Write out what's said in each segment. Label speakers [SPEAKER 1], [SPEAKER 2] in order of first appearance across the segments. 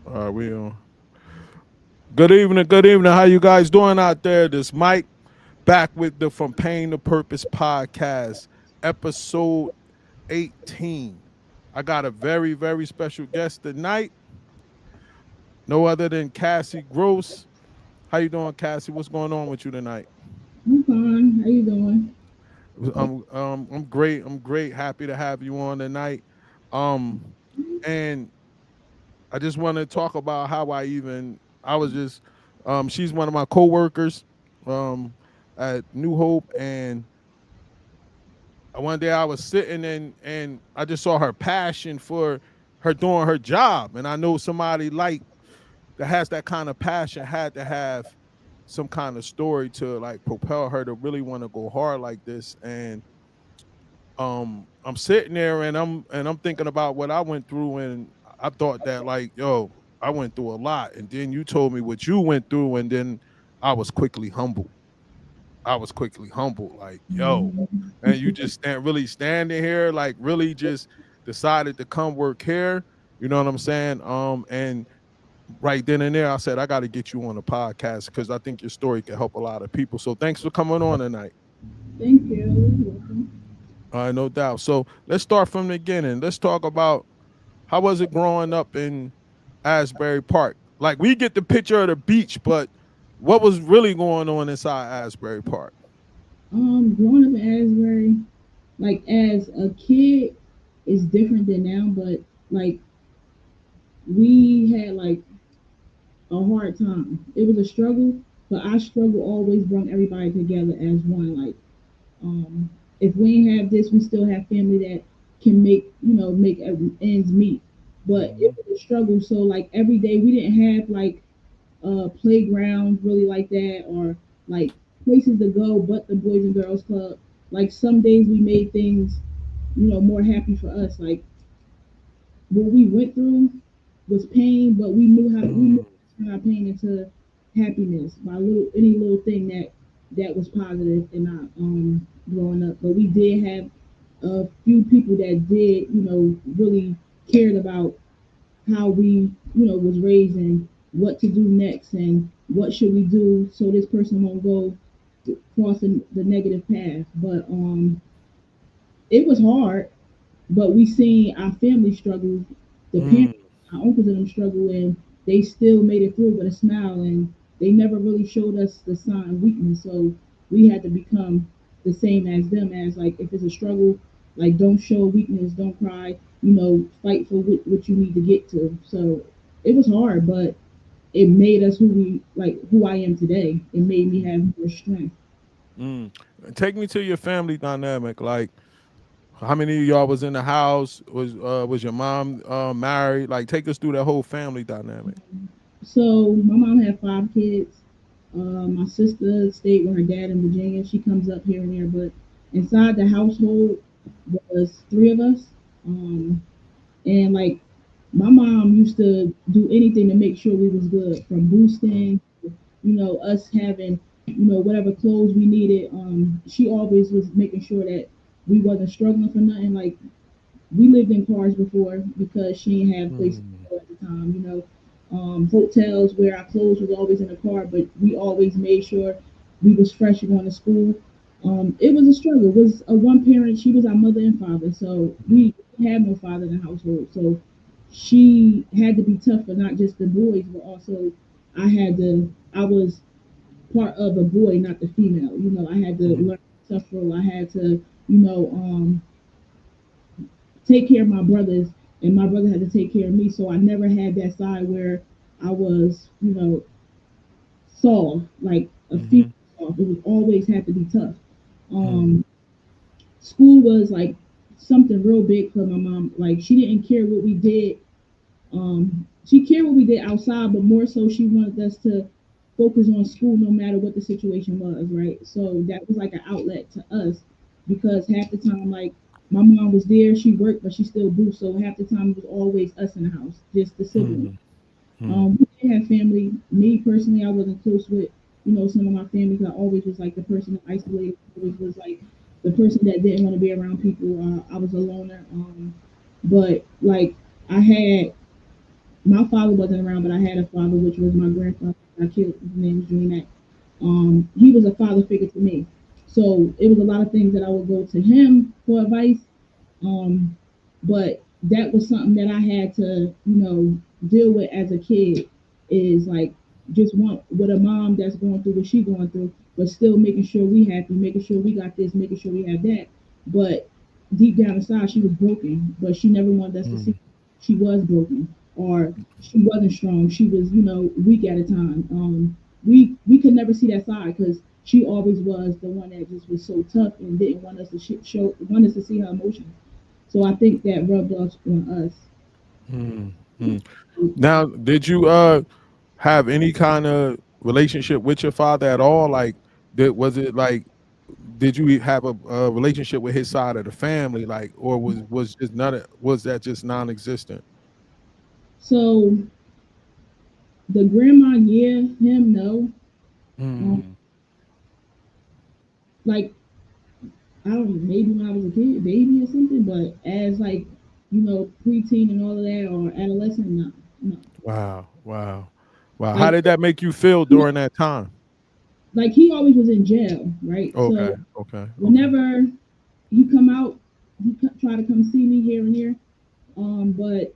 [SPEAKER 1] We on. Good evening, good evening. How you guys doing out there? This Mike back with the From Pain to Purpose podcast, episode 18. I got a very, very special guest tonight. No other than Cassey Gross. How you doing, Cassey? What's going on with you tonight?
[SPEAKER 2] I'm fine. How you doing?
[SPEAKER 1] I'm great. I'm great. Happy to have you on tonight. Um, and I just want to talk about how I was just she's one of my coworkers um at New Hope, and one day I was sitting and I just saw her passion for her doing her job, and I know somebody like that has that kind of passion had to have some kind of story to like propel her to really want to go hard like this. And I'm sitting there and I'm thinking about what I went through, and I thought that, like, yo, I went through a lot, and then you told me what you went through, and then I was quickly humbled. I was quickly humbled, like, yo, and you just really standing here, like, really just decided to come work here. You know what I'm saying? And right then and there, I said I got to get you on the podcast because I think your story can help a lot of people. So thanks for coming on tonight.
[SPEAKER 2] Thank you. You're welcome.
[SPEAKER 1] No doubt. So let's start from the beginning. Let's talk about how was it growing up in Asbury Park? Like, we get the picture of the beach, but what was really going on inside Asbury Park?
[SPEAKER 2] Growing up in Asbury, like as a kid, is different than now. But like we had like a hard time. It was a struggle, but our struggle always brought everybody together as one. Like, um, if we ain't have this, we still have family that can make ends meet. But
[SPEAKER 1] Mm-hmm.
[SPEAKER 2] it was a struggle. So like every day, we didn't have like playgrounds really like that or like places to go but the Boys and Girls Club. Like some days we made things, more happy for us. Like what we went through was pain, but we knew
[SPEAKER 1] Mm.
[SPEAKER 2] how to turn our pain into happiness by any little thing that was positive in our growing up. But we did have a few people that did, really cared about how we, was raised and what to do next and what should we do so this person won't go crossing the negative path. But it was hard, but we seen our family struggle, the
[SPEAKER 1] Mm.
[SPEAKER 2] parents, our uncles and them struggle, and they still made it through with a smile, and they never really showed us the sign of weakness. So we had to become the same as them. As like if it's a struggle, like don't show weakness, don't cry, fight for what you need to get to. So it was hard, but it made us who I am today. It made me have more strength.
[SPEAKER 1] Mm. Take me to your family dynamic. Like, how many of y'all was in the house? Was your mom married? Like, take us through that whole family dynamic.
[SPEAKER 2] So my mom had 5 kids. My sister stayed with her dad in Virginia. She comes up here and there, but inside the household was three of us. And like my mom used to do anything to make sure we was good, from
[SPEAKER 1] Mm.
[SPEAKER 2] boosting, us having, whatever clothes we needed. She always was making sure that we wasn't struggling for nothing. Like we lived in cars before because she didn't have places
[SPEAKER 1] Mm.
[SPEAKER 2] to go at the time, hotels where our clothes was always in the car, but we always made sure we was fresh going to school. It was a struggle. It was a one parent. She was our mother and father, so we had no father in the household. So she had to be tough for not just the boys, but also I was part of a boy, not the female. I had to
[SPEAKER 1] Mm.
[SPEAKER 2] learn tough role. I had to, take care of my brothers, and my brother had to take care of me. So I never had that side where I was, soft, like a female
[SPEAKER 1] Mm.
[SPEAKER 2] soft. It was always had to be tough.
[SPEAKER 1] Mm.
[SPEAKER 2] Um, School was like something real big for my mom. Like she didn't care what we did. She cared what we did outside, but more so she wanted us to focus on school no matter what the situation was, right? So that was like an outlet to us because half the time, like my mom was there, she worked, but she still do. So half the time it was always us in the house, just the siblings.
[SPEAKER 1] Mm. Mm.
[SPEAKER 2] We did have family. Me personally, I wasn't close with, some of my family. 'Cause I always was like the person that isolated. Always was like the person that didn't want to be around people. I was a loner. But like I had my father wasn't around, but I had a father, which was my grandfather. I killed. His name was Junior Mack. He was a father figure to me. So it was a lot of things that I would go to him for advice. Um, but that was something that I had to, deal with as a kid. Is like just want with a mom that's going through what she going through, but still making sure we happy, making sure we got this, making sure we have that. But deep down inside, she was broken, but she never wanted us to see
[SPEAKER 1] Mm,
[SPEAKER 2] she was broken or she wasn't strong. She was, weak at a time. We could never see that side because she always was the one that just was so tough and didn't want us to show, want us to see her emotions. So I think that rubbed off on us.
[SPEAKER 1] mm, mm. Now, did you have any kind of relationship with your father at all? Like, was it like, did you have a relationship with his side of the family, like, or was just not was that just non-existent?
[SPEAKER 2] So the grandma, yeah, him, no. Um,
[SPEAKER 1] Mm,
[SPEAKER 2] like I don't know, maybe when I was a kid, baby or something, but as like, preteen and all of that or adolescent, no, no.
[SPEAKER 1] wow, wow, wow. How
[SPEAKER 2] Like,
[SPEAKER 1] did that make you feel during that time?
[SPEAKER 2] like he always was in jail, right?
[SPEAKER 1] Okay,
[SPEAKER 2] So
[SPEAKER 1] okay, okay.
[SPEAKER 2] whenever he come out, he try to come see me here and there. But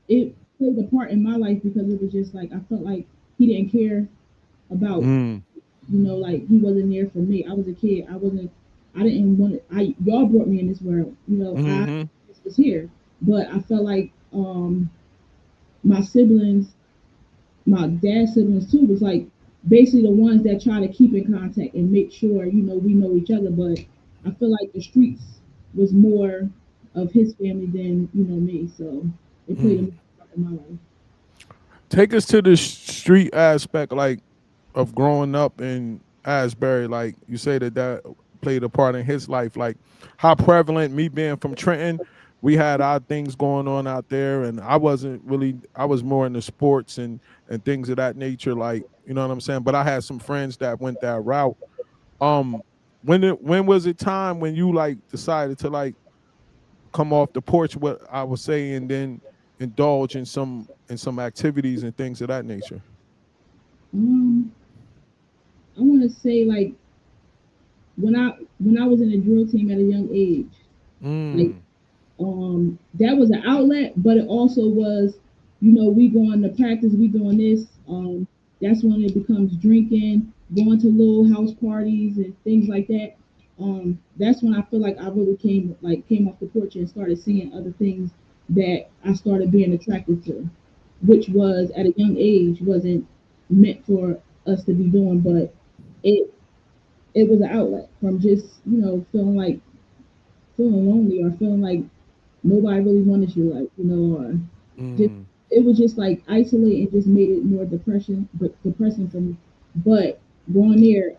[SPEAKER 2] it played a part in my life because it was just like I felt like he didn't care about,
[SPEAKER 1] Mm,
[SPEAKER 2] like he wasn't there for me. I was a kid. I wasn't. I didn't want it. Y'all brought me in this world. I
[SPEAKER 1] mm-hmm,
[SPEAKER 2] just was here, but I felt like my siblings, my dad's siblings too, was like basically the ones that try to keep in contact and make sure we know each other. But I feel like the streets was more of his family than me. So it played a
[SPEAKER 1] mm.
[SPEAKER 2] major part in my life.
[SPEAKER 1] Take us to the street aspect, like of growing up in Asbury. Like you say that played a part in his life. Like how prevalent me being from Trenton, we had our things going on out there, and I wasn't really. I was more into sports and things of that nature. Like you know what I'm saying. But I had some friends that went that route. Um, when was it time when you like decided to like come off the porch? What I was saying, and then indulge in some activities and things of that nature.
[SPEAKER 2] Um, I want to say like when I was in a drill team at a young age, like
[SPEAKER 1] Mm.
[SPEAKER 2] that was an outlet, but it also was, we going to practice, we doing this. That's when it becomes drinking, going to little house parties and things like that. That's when I feel like I really came off the porch and started seeing other things that I started being attracted to, which was at a young age wasn't meant for us to be doing, but it it was an outlet from just feeling lonely or feeling like nobody really wanted you, like or just
[SPEAKER 1] Mm.
[SPEAKER 2] it was just like isolate and just made it more depression, but depressing for me. But going there,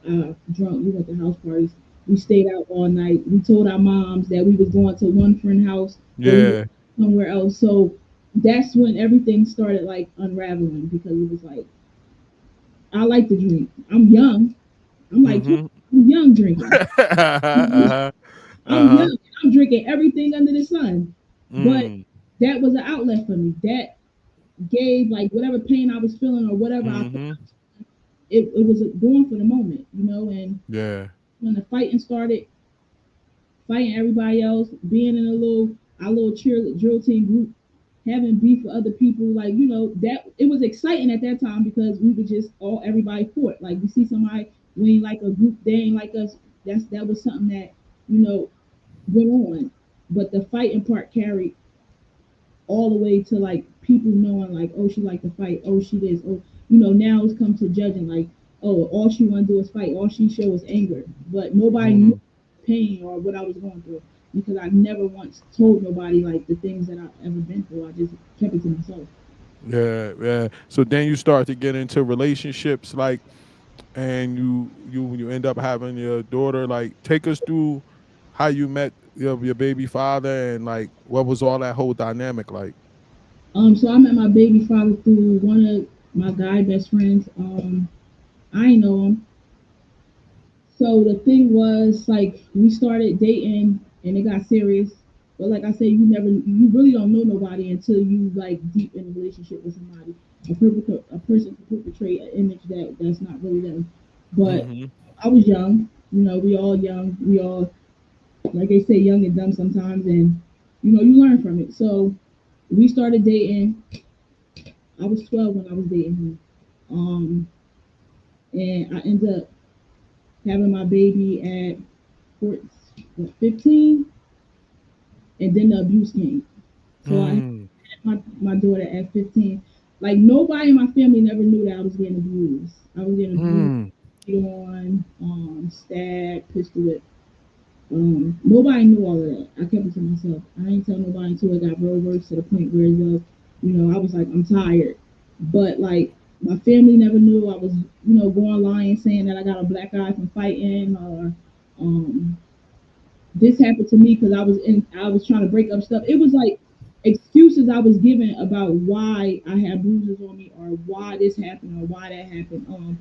[SPEAKER 2] drunk, we went to house parties. We stayed out all night. We told our moms that we was going to one friend house or we were
[SPEAKER 1] Yeah.
[SPEAKER 2] somewhere else. So that's when everything started like unraveling because it was like I like to drink. I'm young. I'm like 20.
[SPEAKER 1] Mhm.
[SPEAKER 2] I'm young drinking.
[SPEAKER 1] Uh-huh.
[SPEAKER 2] I'm
[SPEAKER 1] Uh-huh.
[SPEAKER 2] young. I'm drinking everything under the sun. But
[SPEAKER 1] Mm.
[SPEAKER 2] that was an outlet for me. That gave like whatever pain I was feeling or whatever I thought
[SPEAKER 1] Mhm.
[SPEAKER 2] it was going for the moment, and
[SPEAKER 1] Yeah.
[SPEAKER 2] when the fighting started, fighting everybody else, being in our little cheer drill team group, having beef with other people, like, that it was exciting at that time because we would just all everybody fought. Like we see somebody we ain't like a group, they ain't like us. That was something that, you know, went on. But the fighting part carried all the way to like people knowing like, oh, she like to fight, oh, she this, oh, now it's come to judging like, oh, all she want to do is fight, all she show is anger, but nobody knew
[SPEAKER 1] Mm.
[SPEAKER 2] pain or what I was going through because I never once told nobody like the things that I've ever been through. I just kept it to myself.
[SPEAKER 1] Yeah, yeah. So then you start to get into relationships, like, and you end up having your daughter. Like, take us through how you met your baby father and like what was all that whole dynamic like.
[SPEAKER 2] So I met my baby father through one of my guy best friends. I ain't know him. So the thing was like we started dating and it got serious. But like I say, you really don't know nobody until you like deep in a relationship with somebody. A person can perpetrate an image that's not really them. But
[SPEAKER 1] Mhm.
[SPEAKER 2] I was young. You know, we all young. We all, like they say, young and dumb sometimes, and you learn from it. So we started dating. I was 12 when I was dating him, and I ended up having my baby at 14, 15, and then the abuse came. So I had
[SPEAKER 1] Mm.
[SPEAKER 2] my daughter at 15. Like nobody in my family never knew that I was getting abused. I was getting abused,
[SPEAKER 1] Mm.
[SPEAKER 2] beat on, stabbed, pistol whipped. Nobody knew all of that. I kept it to myself. I didn't tell nobody until it got real worse to the point where it was, I was like, I'm tired. But like my family never knew I was, going lying saying that I got a black eye from fighting or um this happened to me because I was trying to break up stuff. It was like excuses I was given about why I had bruises on me or why this happened or why that happened.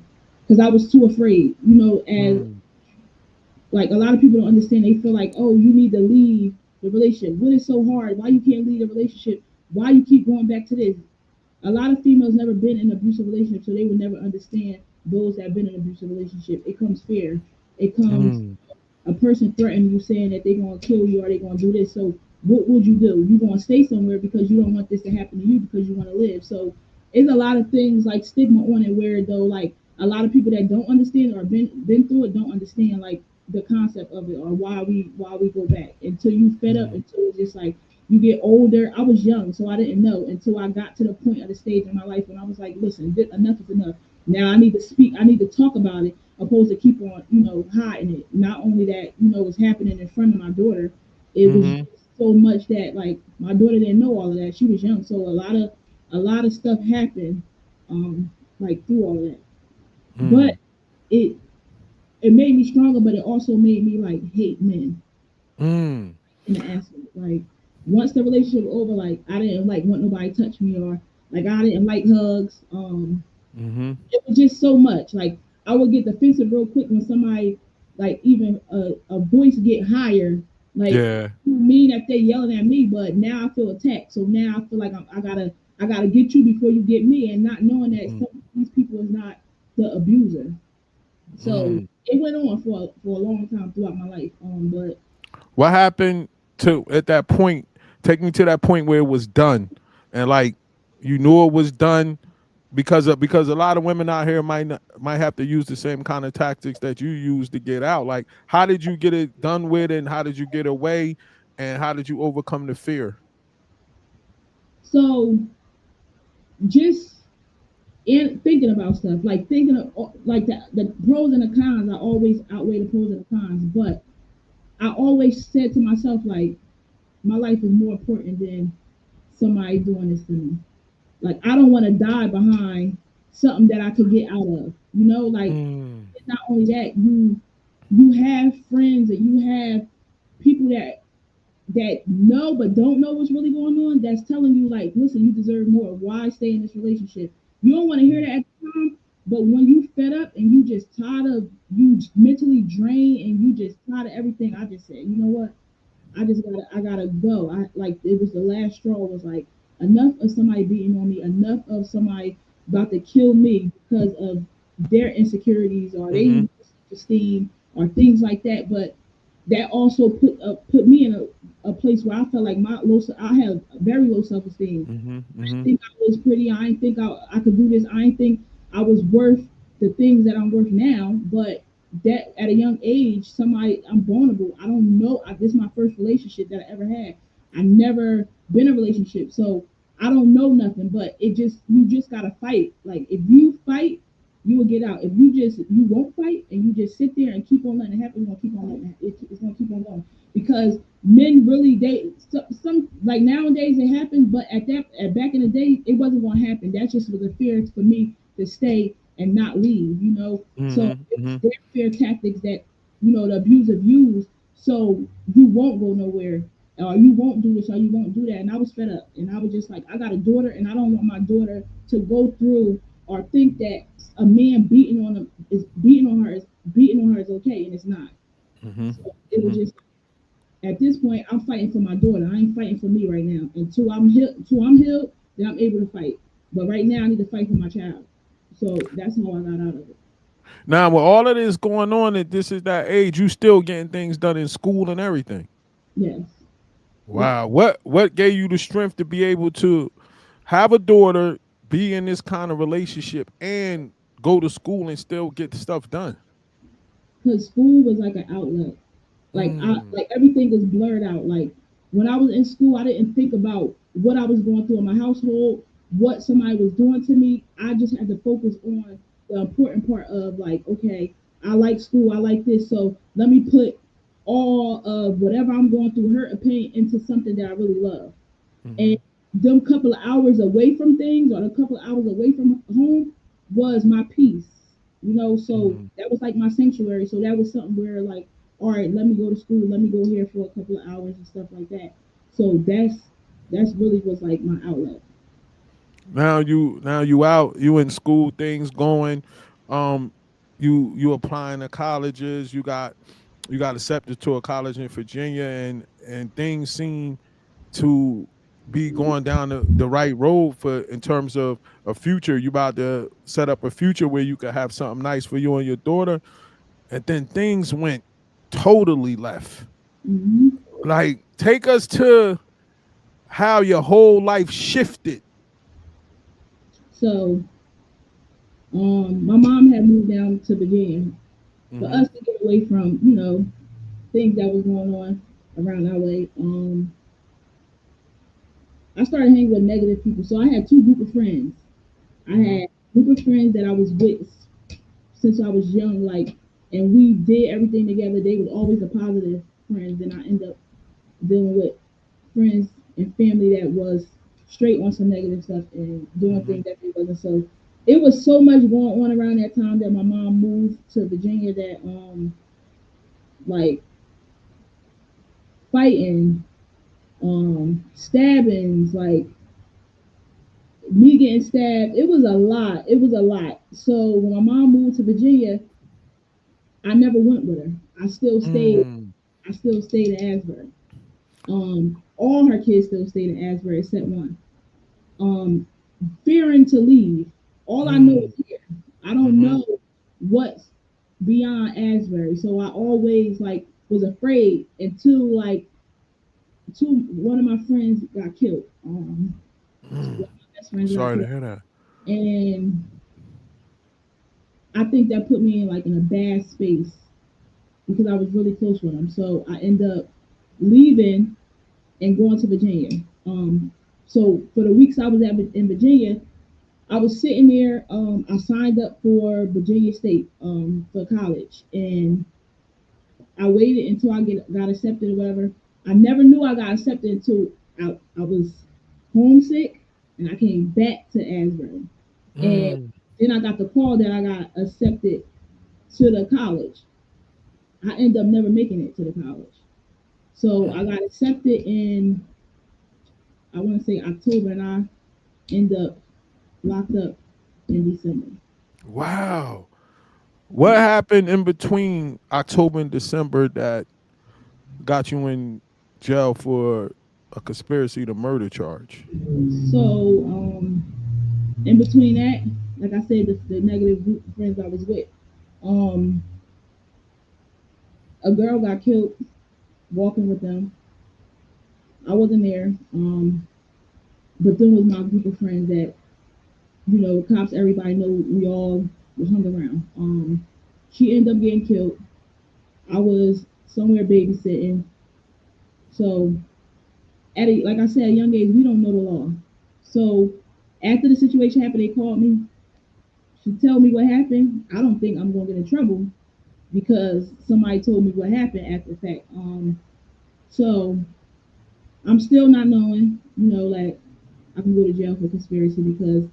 [SPEAKER 2] Because I was too afraid. As
[SPEAKER 1] Mm.
[SPEAKER 2] like a lot of people don't understand. They feel like, oh, you need to leave the relationship. What is so hard? Why you can't leave the relationship? Why you keep going back to this? A lot of females never been in an abusive relationship, so they would never understand those that have been in an abusive relationship. It comes fear. It comes
[SPEAKER 1] Mm.
[SPEAKER 2] a person threatening you saying that they're going to kill you or they're going to do this. So what would you do? You're going to stay somewhere because you don't want this to happen to you because you want to live. So it's a lot of things like stigma on it where though like a lot of people that don't understand or been through it don't understand like the concept of it or why we go back until you fed up
[SPEAKER 1] Mm.
[SPEAKER 2] until it's just like you get older. I was young, so I didn't know until I got to the point of the stage in my life when I was like, listen, enough is enough. Now I need to speak. I need to talk about it, opposed to keep on, hiding it. Not only that, it was happening in front of my daughter. It was
[SPEAKER 1] Mhm.
[SPEAKER 2] so much that like my daughter didn't know all of that. She was young, so a lot of stuff happened, like through all of that. But
[SPEAKER 1] Mm.
[SPEAKER 2] it it made me stronger, but it also made me like hate men
[SPEAKER 1] Mm.
[SPEAKER 2] in the aspect. Like once the relationship was over, like I didn't like want nobody to touch me or like I didn't like hugs.
[SPEAKER 1] Mhm.
[SPEAKER 2] It was just so much. Like I would get defensive real quick when somebody like even a voice get higher. Like
[SPEAKER 1] Yeah.
[SPEAKER 2] mean that they yelling at me, but now I feel attacked. So now I feel like I gotta get you before you get me, and not knowing that
[SPEAKER 1] Mhm.
[SPEAKER 2] some of these people is not the abuser. So
[SPEAKER 1] Mm.
[SPEAKER 2] it went on for a long time throughout my life. But
[SPEAKER 1] What happened to at that point? Take me to that point where it was done, and like you knew it was done because a lot of women out here might have to use the same kind of tactics that you use to get out. Like, how did you get it done with, and how did you get away, and how did you overcome the fear?
[SPEAKER 2] so just in thinking about stuff, like thinking of like the pros and the cons, I always outweigh the pros and the cons. But I always said to myself, like, my life is more important than somebody doing this to me. Like, I don't want to die behind something that I could get out of. Like
[SPEAKER 1] Mm.
[SPEAKER 2] it's not only that you have friends and you have people that know but don't know what's really going on. That's telling you like, listen, you deserve more. Why stay in this relationship? You don't want to hear
[SPEAKER 1] Mm.
[SPEAKER 2] that at the time, but when you fed up and you just tired of you mentally drained and you just tired of everything, I just said, you know what? I gotta go. I like it was the last straw. Was like enough of somebody beating on me, enough of somebody about to kill me because of their insecurities or they
[SPEAKER 1] Mhm.
[SPEAKER 2] esteem or things like that. But that also put me in a place where I felt like I have very low self esteem.
[SPEAKER 1] Mhm.
[SPEAKER 2] I didn't
[SPEAKER 1] Mhm.
[SPEAKER 2] think I was pretty. I didn't think I could do this. I didn't think I was worth the things that I'm worth now. But that at a young age, I'm vulnerable. I don't know. This is my first relationship that I ever had. I never been in a relationship, so I don't know nothing. But you just gotta fight. Like if you fight, you will get out. If you won't fight and you just sit there and keep on letting it happen, it's gonna keep on letting it's gonna keep on going because men really some like nowadays it happens, but back in the day it wasn't gonna happen. That just was a fear for me to stay and not leave. So
[SPEAKER 1] Mhm.
[SPEAKER 2] it was
[SPEAKER 1] Mhm.
[SPEAKER 2] their fear tactics that the abuser used, so you won't go nowhere. Or you won't do this, or you won't do that. And I was fed up, and I was just like, I got a daughter, and I don't want my daughter to go through or think that a man beating on her is okay, and it's not.
[SPEAKER 1] Mhm.
[SPEAKER 2] So it was
[SPEAKER 1] Mhm.
[SPEAKER 2] just. At this point, I'm fighting for my daughter. I ain't fighting for me right now. Until I'm healed, then I'm able to fight. But right now, I need to fight for my child. So that's how I got out of it.
[SPEAKER 1] Now, with all of this going on, at this is that age, you still getting things done in school and everything.
[SPEAKER 2] Yes. Yes.
[SPEAKER 1] Wow. What gave you the strength to be able to have a daughter, be in this kind of relationship, and go to school and still get stuff done?
[SPEAKER 2] Because school was like an outlet.
[SPEAKER 1] Mm.
[SPEAKER 2] Like everything is blurred out. Like when I was in school, I didn't think about what I was going through in my household, what somebody was doing to me. I just had to focus on the important part of like, okay, I like school, I like this, so let me put all of whatever I'm going through, hurt or pain, into something that I really love. And
[SPEAKER 1] Hmm.
[SPEAKER 2] them couple of hours away from things or a couple of hours away from home was my peace, so
[SPEAKER 1] Mm.
[SPEAKER 2] that was like my sanctuary. So that was something where like, all right, let me go to school, let me go here for a couple of hours and stuff like that. So that's really was like my outlet.
[SPEAKER 1] Now you out, you in school, things going. Um, you applying to colleges. You got accepted to a college in Virginia, and things seem to be going down the right road for in terms of a future. You about to set up a future where you could have something nice for you and your daughter, and then things went totally left.
[SPEAKER 2] Hmm.
[SPEAKER 1] Like, take us to how your whole life shifted.
[SPEAKER 2] So my mom had moved down to Virginia for
[SPEAKER 1] Mm-hmm.
[SPEAKER 2] us to get away from things that was going on around our way. I started hanging with negative people. So I had two group of friends. I
[SPEAKER 1] Mm-hmm.
[SPEAKER 2] had a group of friends that I was with since I was young, like, and we did everything together. They was always a positive friends. Then I ended up dealing with friends and family that was straight on some negative stuff and doing
[SPEAKER 1] Mm-hmm.
[SPEAKER 2] things that they wasn't. So it was so much going on around that time that my mom moved to Virginia that like fighting, stabbings, like me getting stabbed. It was a lot. It was a lot. So when my mom moved to Virginia, I never went with her. I still stayed.
[SPEAKER 1] Mm.
[SPEAKER 2] I still stayed in Asbury. All her kids still stayed in Asbury except one. Um, Fearing to leave. All I know
[SPEAKER 1] Mm.
[SPEAKER 2] is here. I don't
[SPEAKER 1] Mm-hmm.
[SPEAKER 2] know what's beyond Asbury. So I always like was afraid until like one of my friends got killed.
[SPEAKER 1] Mm.
[SPEAKER 2] One of my best friends got
[SPEAKER 1] Sorry to
[SPEAKER 2] killed,
[SPEAKER 1] hear that.
[SPEAKER 2] and I think that put me in like in a bad space because I was really close with him. So I end up leaving and going to Virginia. So for the weeks I was in Virginia, I was sitting there. I signed up for Virginia State for college, and I waited until I got accepted or whatever. I never knew I got accepted until I was homesick and I came back to Asbury, and
[SPEAKER 1] Mm.
[SPEAKER 2] then I got the call that I got accepted to the college. I ended up never making it to the college. So I got accepted in, I want to say October, and I end up locked up in December.
[SPEAKER 1] Wow. What happened in between October and December that got you in jail for a conspiracy to murder charge?
[SPEAKER 2] So in between that, like I said, the negative group of friends I was with, um, a girl got killed walking with them. I wasn't there, but then was my group of friends that cops. Everybody know we all were hung around. She ended up getting killed. I was somewhere babysitting. So like I said, at a young age, we don't know the law. So after the situation happened, they called me. She tell me what happened. I don't think I'm gonna get in trouble because somebody told me what happened after the fact. So I'm still not knowing, like I can go to jail for conspiracy because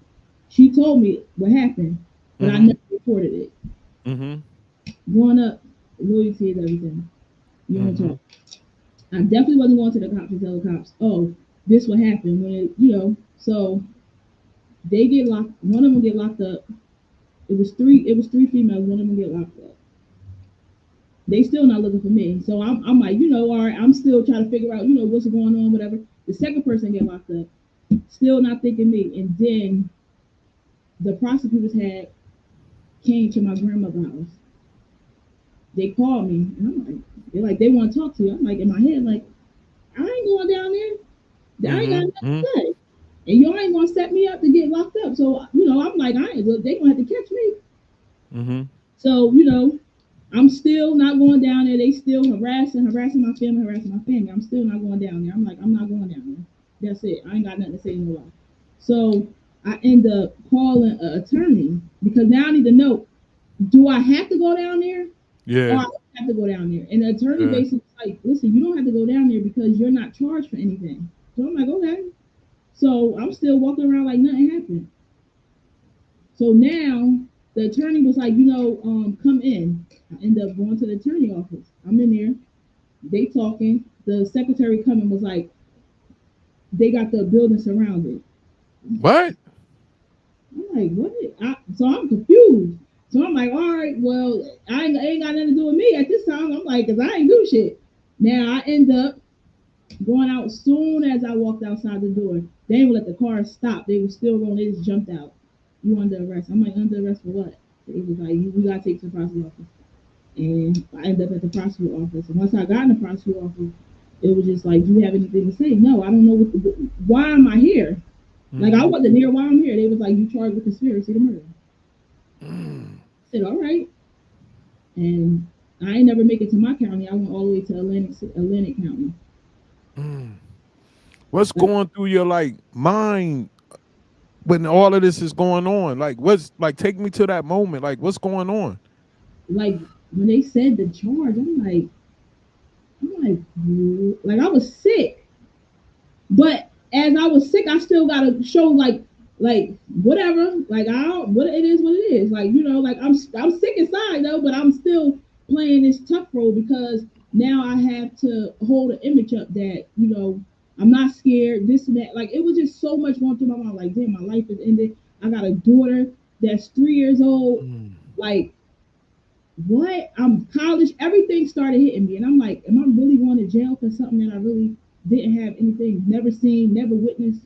[SPEAKER 2] she told me what happened, but I
[SPEAKER 1] Mm-hmm.
[SPEAKER 2] never reported it.
[SPEAKER 1] Mm-hmm.
[SPEAKER 2] Growing up, loyalty is everything. You don't
[SPEAKER 1] Mm-hmm.
[SPEAKER 2] talk. I definitely wasn't going to the cops and tell the cops, oh, this what happened when So they get locked. One of them get locked up. It was three. It was three females. One of them get locked up. They still not looking for me. So I'm like, all right, I'm still trying to figure out, what's going on, whatever. The second person get locked up, still not thinking me. And then the prosecutors had came to my grandmother's house. They called me, and I'm like, they want to talk to you. I'm like in my head, like, I ain't going down there. I ain't got
[SPEAKER 1] Mm-hmm.
[SPEAKER 2] nothing
[SPEAKER 1] Mm-hmm.
[SPEAKER 2] to say. And y'all ain't gonna set me up to get locked up. So I'm like, I ain't. They gonna have to catch me.
[SPEAKER 1] Mm-hmm.
[SPEAKER 2] So I'm still not going down there. They still harassing my family, harassing my family. I'm still not going down there. I'm like, I'm not going down there. That's it. I ain't got nothing to say no more. So I end up calling an attorney because now I need to know: do I have to go down there, or
[SPEAKER 1] Yeah.
[SPEAKER 2] I don't have to go down there? And the attorney
[SPEAKER 1] Yeah.
[SPEAKER 2] basically like, listen, you don't have to go down there because you're not charged for anything. So I'm like, okay. So I'm still walking around like nothing happened. So now the attorney was like, come in. I end up going to the attorney office. I'm in there. They talking. The secretary coming was like, they got the building surrounded.
[SPEAKER 1] What?
[SPEAKER 2] I'm like, what? So I'm confused. So I'm like, all right, well, ain't got nothing to do with me at this time. I'm like, cause I ain't do shit. Now I end up going out soon as I walked outside the door. They didn't let the car stop. They were still rolling. They just jumped out. You under arrest? I'm like, under arrest for what? They was like, we gotta take you to the prosecutor's office. And I ended up at the prosecutor's office. And once I got in the prosecutor's office, it was just like, do you have anything to say? No, I don't know. Why am I here? Like, I
[SPEAKER 1] Mm-hmm.
[SPEAKER 2] wasn't here. Why I'm here? They was like, you charged with conspiracy to murder.
[SPEAKER 1] Mm.
[SPEAKER 2] I said, all right. And I ain't never make it to my county. I went all the way to Atlantic County.
[SPEAKER 1] Mm. What's
[SPEAKER 2] Like,
[SPEAKER 1] going through your like mind when all of this is going on? Like, what's like? Take me to that moment. Like, what's going on?
[SPEAKER 2] like when they said the charge, like I was sick. But as I was sick, I still gotta show like whatever. Like I don't what it is what it is. Like like I'm sick inside though, but I'm still playing this tough role because now I have to hold an image up that I'm not scared. This and that. Like it was just so much going through my mind. Like damn, my life is ended. I got a daughter that's 3 years old.
[SPEAKER 1] Mm.
[SPEAKER 2] Like what? I'm college. Everything started hitting me, and I'm like, am I really going to jail for something that I really didn't have anything, never seen, never witnessed?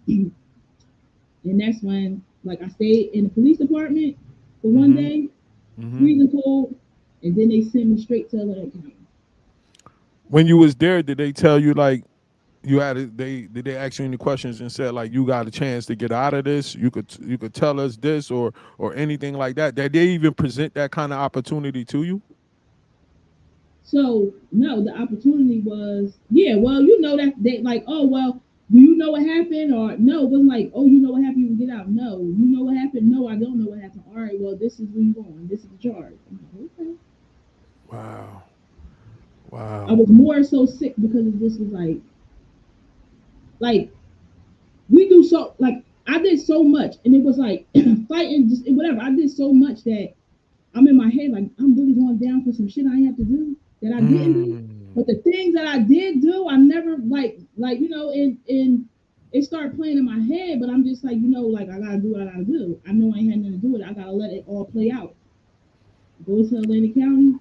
[SPEAKER 2] And that's when, like, I stayed in the police department for one
[SPEAKER 1] Mm-hmm.
[SPEAKER 2] day,
[SPEAKER 1] Mm-hmm.
[SPEAKER 2] freezing cold, and then they sent me straight to Atlantic County.
[SPEAKER 1] When you was there, did they tell you like you had they did they ask you any questions and said like you got a chance to get out of this? You could tell us this or anything like that. Did they even present that kind of opportunity to you?
[SPEAKER 2] So no, the opportunity was yeah. Well, that they like, oh well, do you know what happened or no? It wasn't like, oh, you know what happened, you can get out. No, you know what happened. No, I don't know what happened. All right, well, this is where you going. This is the charge. I'm like, okay.
[SPEAKER 1] Wow.
[SPEAKER 2] I
[SPEAKER 1] Wow.
[SPEAKER 2] was more so sick because of this was like we do so like I did so much and it was like fighting just whatever. I did so much that I'm in my head like I'm really going down for some shit I have to do that I didn't do.
[SPEAKER 1] Mm.
[SPEAKER 2] But the things that I did do, I never and it started playing in my head, but I'm just like, like I gotta do what I gotta do. I know I ain't had nothing to do with it. I gotta let it all play out. Go to Atlantic County.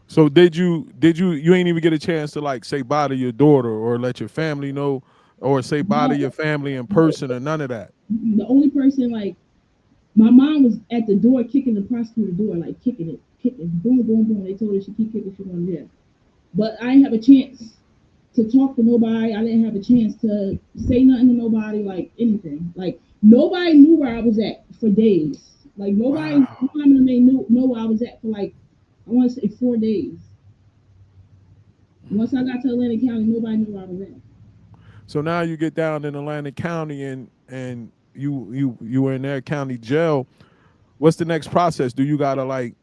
[SPEAKER 1] So did you ain't even get a chance to like say bye to your daughter or let your family know or say bye to
[SPEAKER 2] No,
[SPEAKER 1] your family in
[SPEAKER 2] no,
[SPEAKER 1] person or none of that?
[SPEAKER 2] the only person like my mom was at the door kicking the prosecutor door, like kicking it, kicking, boom, boom, boom. They told her she keep kicking, she wanted there. But I didn't have a chance to talk to nobody. I didn't have a chance to say nothing to nobody, like anything. Like nobody knew where I was at for days. Like nobody,
[SPEAKER 1] Wow.
[SPEAKER 2] they know where I was at for like I want to say 4 days. Once I got to Atlantic County, nobody knew where I was at.
[SPEAKER 1] So now you get down in Atlantic County and you were in their county jail. What's the next process? Do you gotta like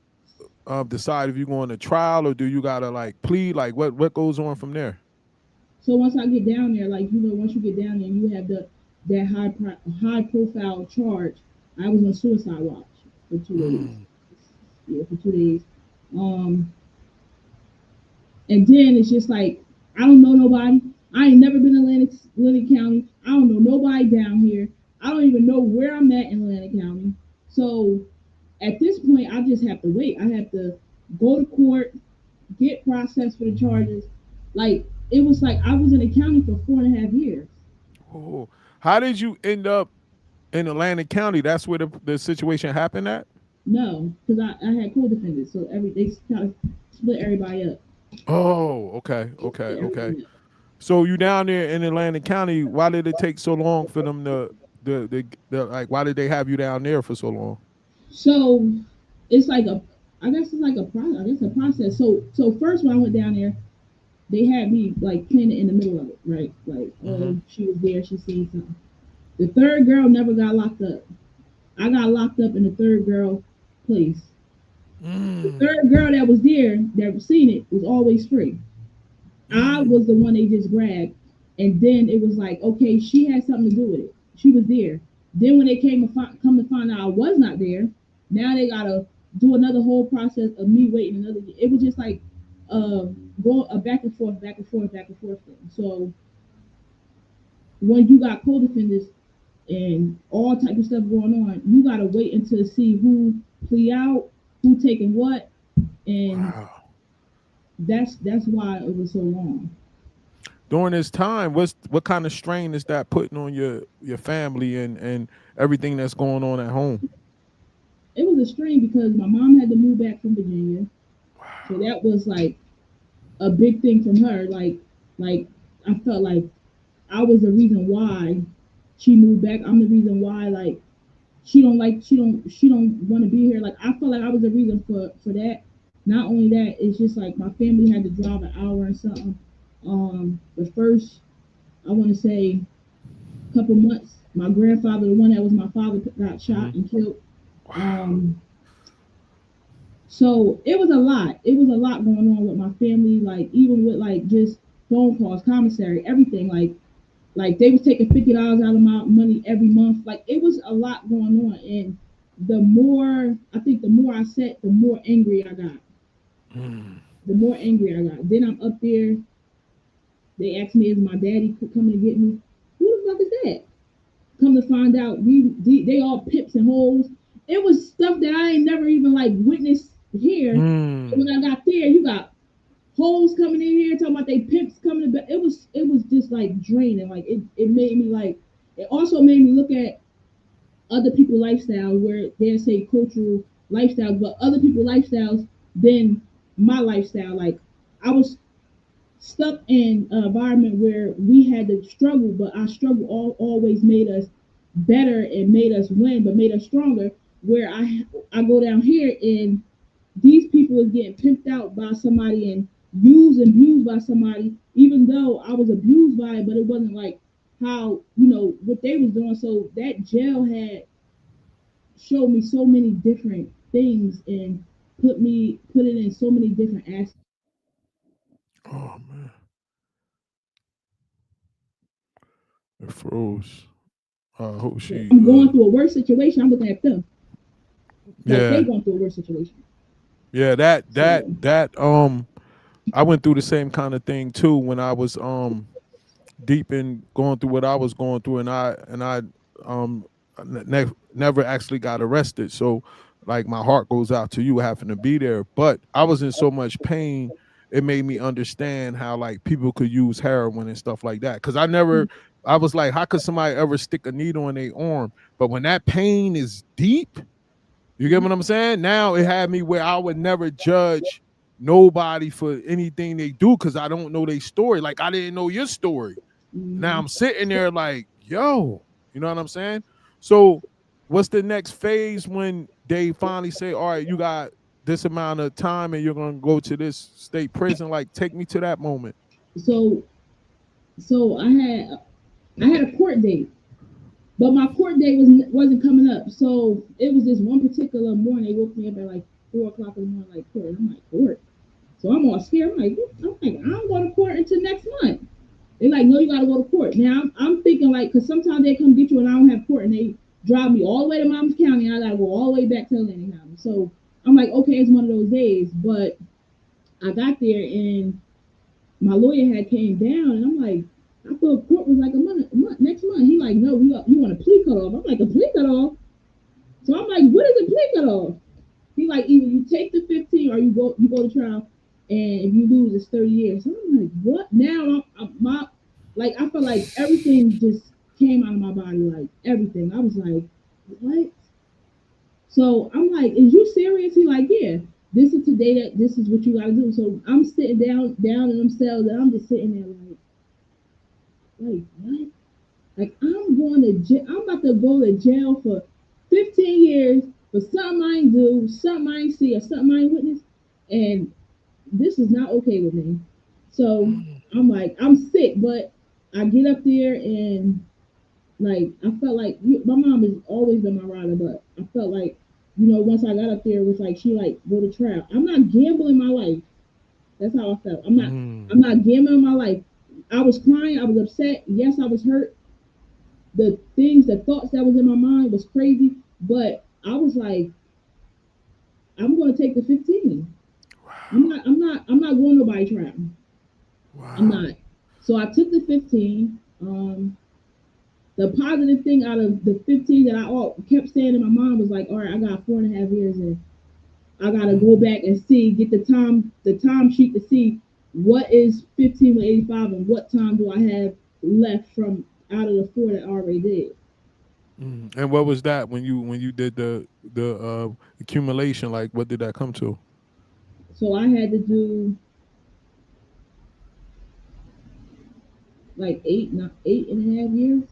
[SPEAKER 1] decide if you're going to trial or do you gotta like plead? Like what goes on from there?
[SPEAKER 2] So once I get down there, like once you get down there, and you have that high profile charge. I was on suicide watch for 2 days.
[SPEAKER 1] Mm.
[SPEAKER 2] Yeah, for 2 days. Um, and then it's just like I don't know nobody. I ain't never been in Atlantic County. I don't know nobody down here. I don't even know where I'm at in Atlantic County. So at this point, I just have to wait. I have to. go to court, get processed for the charges. Like it was like I was in the county for 4.5 years.
[SPEAKER 1] Oh, how did you end up in Atlantic County? That's where the situation happened at.
[SPEAKER 2] No, because I had co-defendants, so they kind of split everybody up.
[SPEAKER 1] Oh, okay,
[SPEAKER 2] They
[SPEAKER 1] okay,
[SPEAKER 2] split
[SPEAKER 1] okay.
[SPEAKER 2] everything up.
[SPEAKER 1] So you down there in Atlantic County? Why did it take so long for them to the like? Why did they have you down there for so long?
[SPEAKER 2] So it's like a, I guess it's like a process. I guess a process. So first when I went down there, they had me like planted in the middle of it, right? Like,
[SPEAKER 1] Mm-hmm.
[SPEAKER 2] oh, she was there, she seen something. The third girl never got locked up. I got locked up in the third girl place. The
[SPEAKER 1] Mm.
[SPEAKER 2] third girl that was there that seen it was always free. I
[SPEAKER 1] Mm.
[SPEAKER 2] was the one they just grabbed, and then it was like, okay, she had something to do with it. She was there. Then when they come to find out I was not there, now they gotta do another whole process of me waiting another. It was just like uh, go a back and forth, back and forth, back and forth thing. So when you got co-defendants and all type of stuff going on, you gotta wait until see who plea out, who taking what, and
[SPEAKER 1] Wow.
[SPEAKER 2] that's why it was so long.
[SPEAKER 1] During this time, what kind of strain is that putting on your family and everything that's going on at home?
[SPEAKER 2] It was a strain because my mom had to move back from Virginia, so
[SPEAKER 1] Wow.
[SPEAKER 2] that was like a big thing from her. Like I felt like I was the reason why she moved back. I'm the reason why like she don't want to be here. Like I felt like I was the reason for that. Not only that, it's just like my family had to drive an hour and something. The first I want to say couple months, my grandfather, the one that was my father, got
[SPEAKER 1] Hmm.
[SPEAKER 2] shot and killed.
[SPEAKER 1] Wow.
[SPEAKER 2] Um, So it was a lot. It was a lot going on with my family, like even with like just phone calls, commissary, everything. Like they was taking $50 out of my money every month. Like it was a lot going on. And the more I think the more I said, the more angry I got.
[SPEAKER 1] Mm.
[SPEAKER 2] The more angry I got. Then I'm up there. They asked me, "Is my daddy coming to get me?" Who the fuck is that? Come to find out, they all pips and holes. It was stuff that I ain't never even like witnessed here. And
[SPEAKER 1] Mm.
[SPEAKER 2] when I got there, you got hoes coming in here talking about they pimps coming to bed. It was just like draining. Like it made me like it also made me look at other people's lifestyle where they say cultural lifestyles, but other people's lifestyles than my lifestyle. Like I was stuck in an environment where we had to struggle, but our struggle always made us better and made us win, but made us stronger. Where I go down here and these people is getting pimped out by somebody and used and abused by somebody, even though I was abused by it, but it wasn't like how what they was doing. So that jail had showed me so many different things and put it in so many different aspects.
[SPEAKER 1] Oh man, it froze. I hope
[SPEAKER 2] So
[SPEAKER 1] she.
[SPEAKER 2] I'm going through a worse situation. I'm looking at them like they
[SPEAKER 1] Yeah,
[SPEAKER 2] going through a worse situation.
[SPEAKER 1] yeah. That that
[SPEAKER 2] So
[SPEAKER 1] that I went through the same kind of thing too when I was deep in going through what I was going through, and I um never actually got arrested. So like my heart goes out to you having to be there. But I was in so much pain, it made me understand how like people could use heroin and stuff like that. Cause I was like, how could somebody ever stick a needle in their arm? But when that pain is deep, you get
[SPEAKER 2] yeah.
[SPEAKER 1] what I'm saying? Now it had me where I would never judge nobody for anything they do because I don't know their story. Like I didn't know your story. Now
[SPEAKER 2] Mm-hmm.
[SPEAKER 1] I'm sitting there like, yo, you know what I'm saying? So what's the next phase when they finally say, all right, you got this amount of time and you're gonna go to this state prison? Like, take me to that moment.
[SPEAKER 2] So so I had a court date. But my court date wasn't coming up. So it was this one particular morning. They woke me up at like 4 o'clock in the morning, like court. And I'm like, court. So I'm all scared. I don't go to court until next month. They're like, no, you gotta go to court. Now I'm thinking like, cause sometimes they come get you and I don't have court and they drive me all the way to Monmouth County and I gotta go all the way back to Atlantic County. So I'm like, okay, it's one of those days. But I got there and my lawyer had came down and I'm like, I thought court was like a month next month. He like, no, you want a plea cut off. I'm like, a plea cut off? So I'm like, what is a plea cut off? He He like either you take the 15 or you go to trial, and if you lose, it's 30 years. So I'm like, what? Now my like I felt like everything just came out of my body, like everything. I was like, what? So I'm like, is you serious? He like, yeah. This is today that this is what you gotta do. So I'm sitting down in them cells, and I'm just sitting there like what? Like I'm going to jail. I'm about to go to jail for 15 years for something I ain't do, something I ain't see, or something I ain't witness, and this is not okay with me. So I'm like, I'm sick, but I get up there and like I felt like my mom has always been my rider, but I felt like once I got up there, it was like she like go to trial. I'm not gambling my life. That's how I felt. I'm
[SPEAKER 1] Mm.
[SPEAKER 2] not gambling my life. I was crying. I was upset. Yes, I was hurt. The thoughts that was in my mind was crazy. But I was like, I'm going to take the 15. I'm not going nobody trial. I'm
[SPEAKER 1] Wow.
[SPEAKER 2] not. So I took the 15. The positive thing out of the 15 that I kept saying in my mind was like, all right, I got 4.5 years in. I gotta go
[SPEAKER 1] Mm.
[SPEAKER 2] back and see, get the time sheet to see what is 15 with 85 and what time do I have left from out of the four that I already did.
[SPEAKER 1] Mm. And what was that when you did the accumulation? Like, what did that come to?
[SPEAKER 2] So I had to do like not 8.5 years.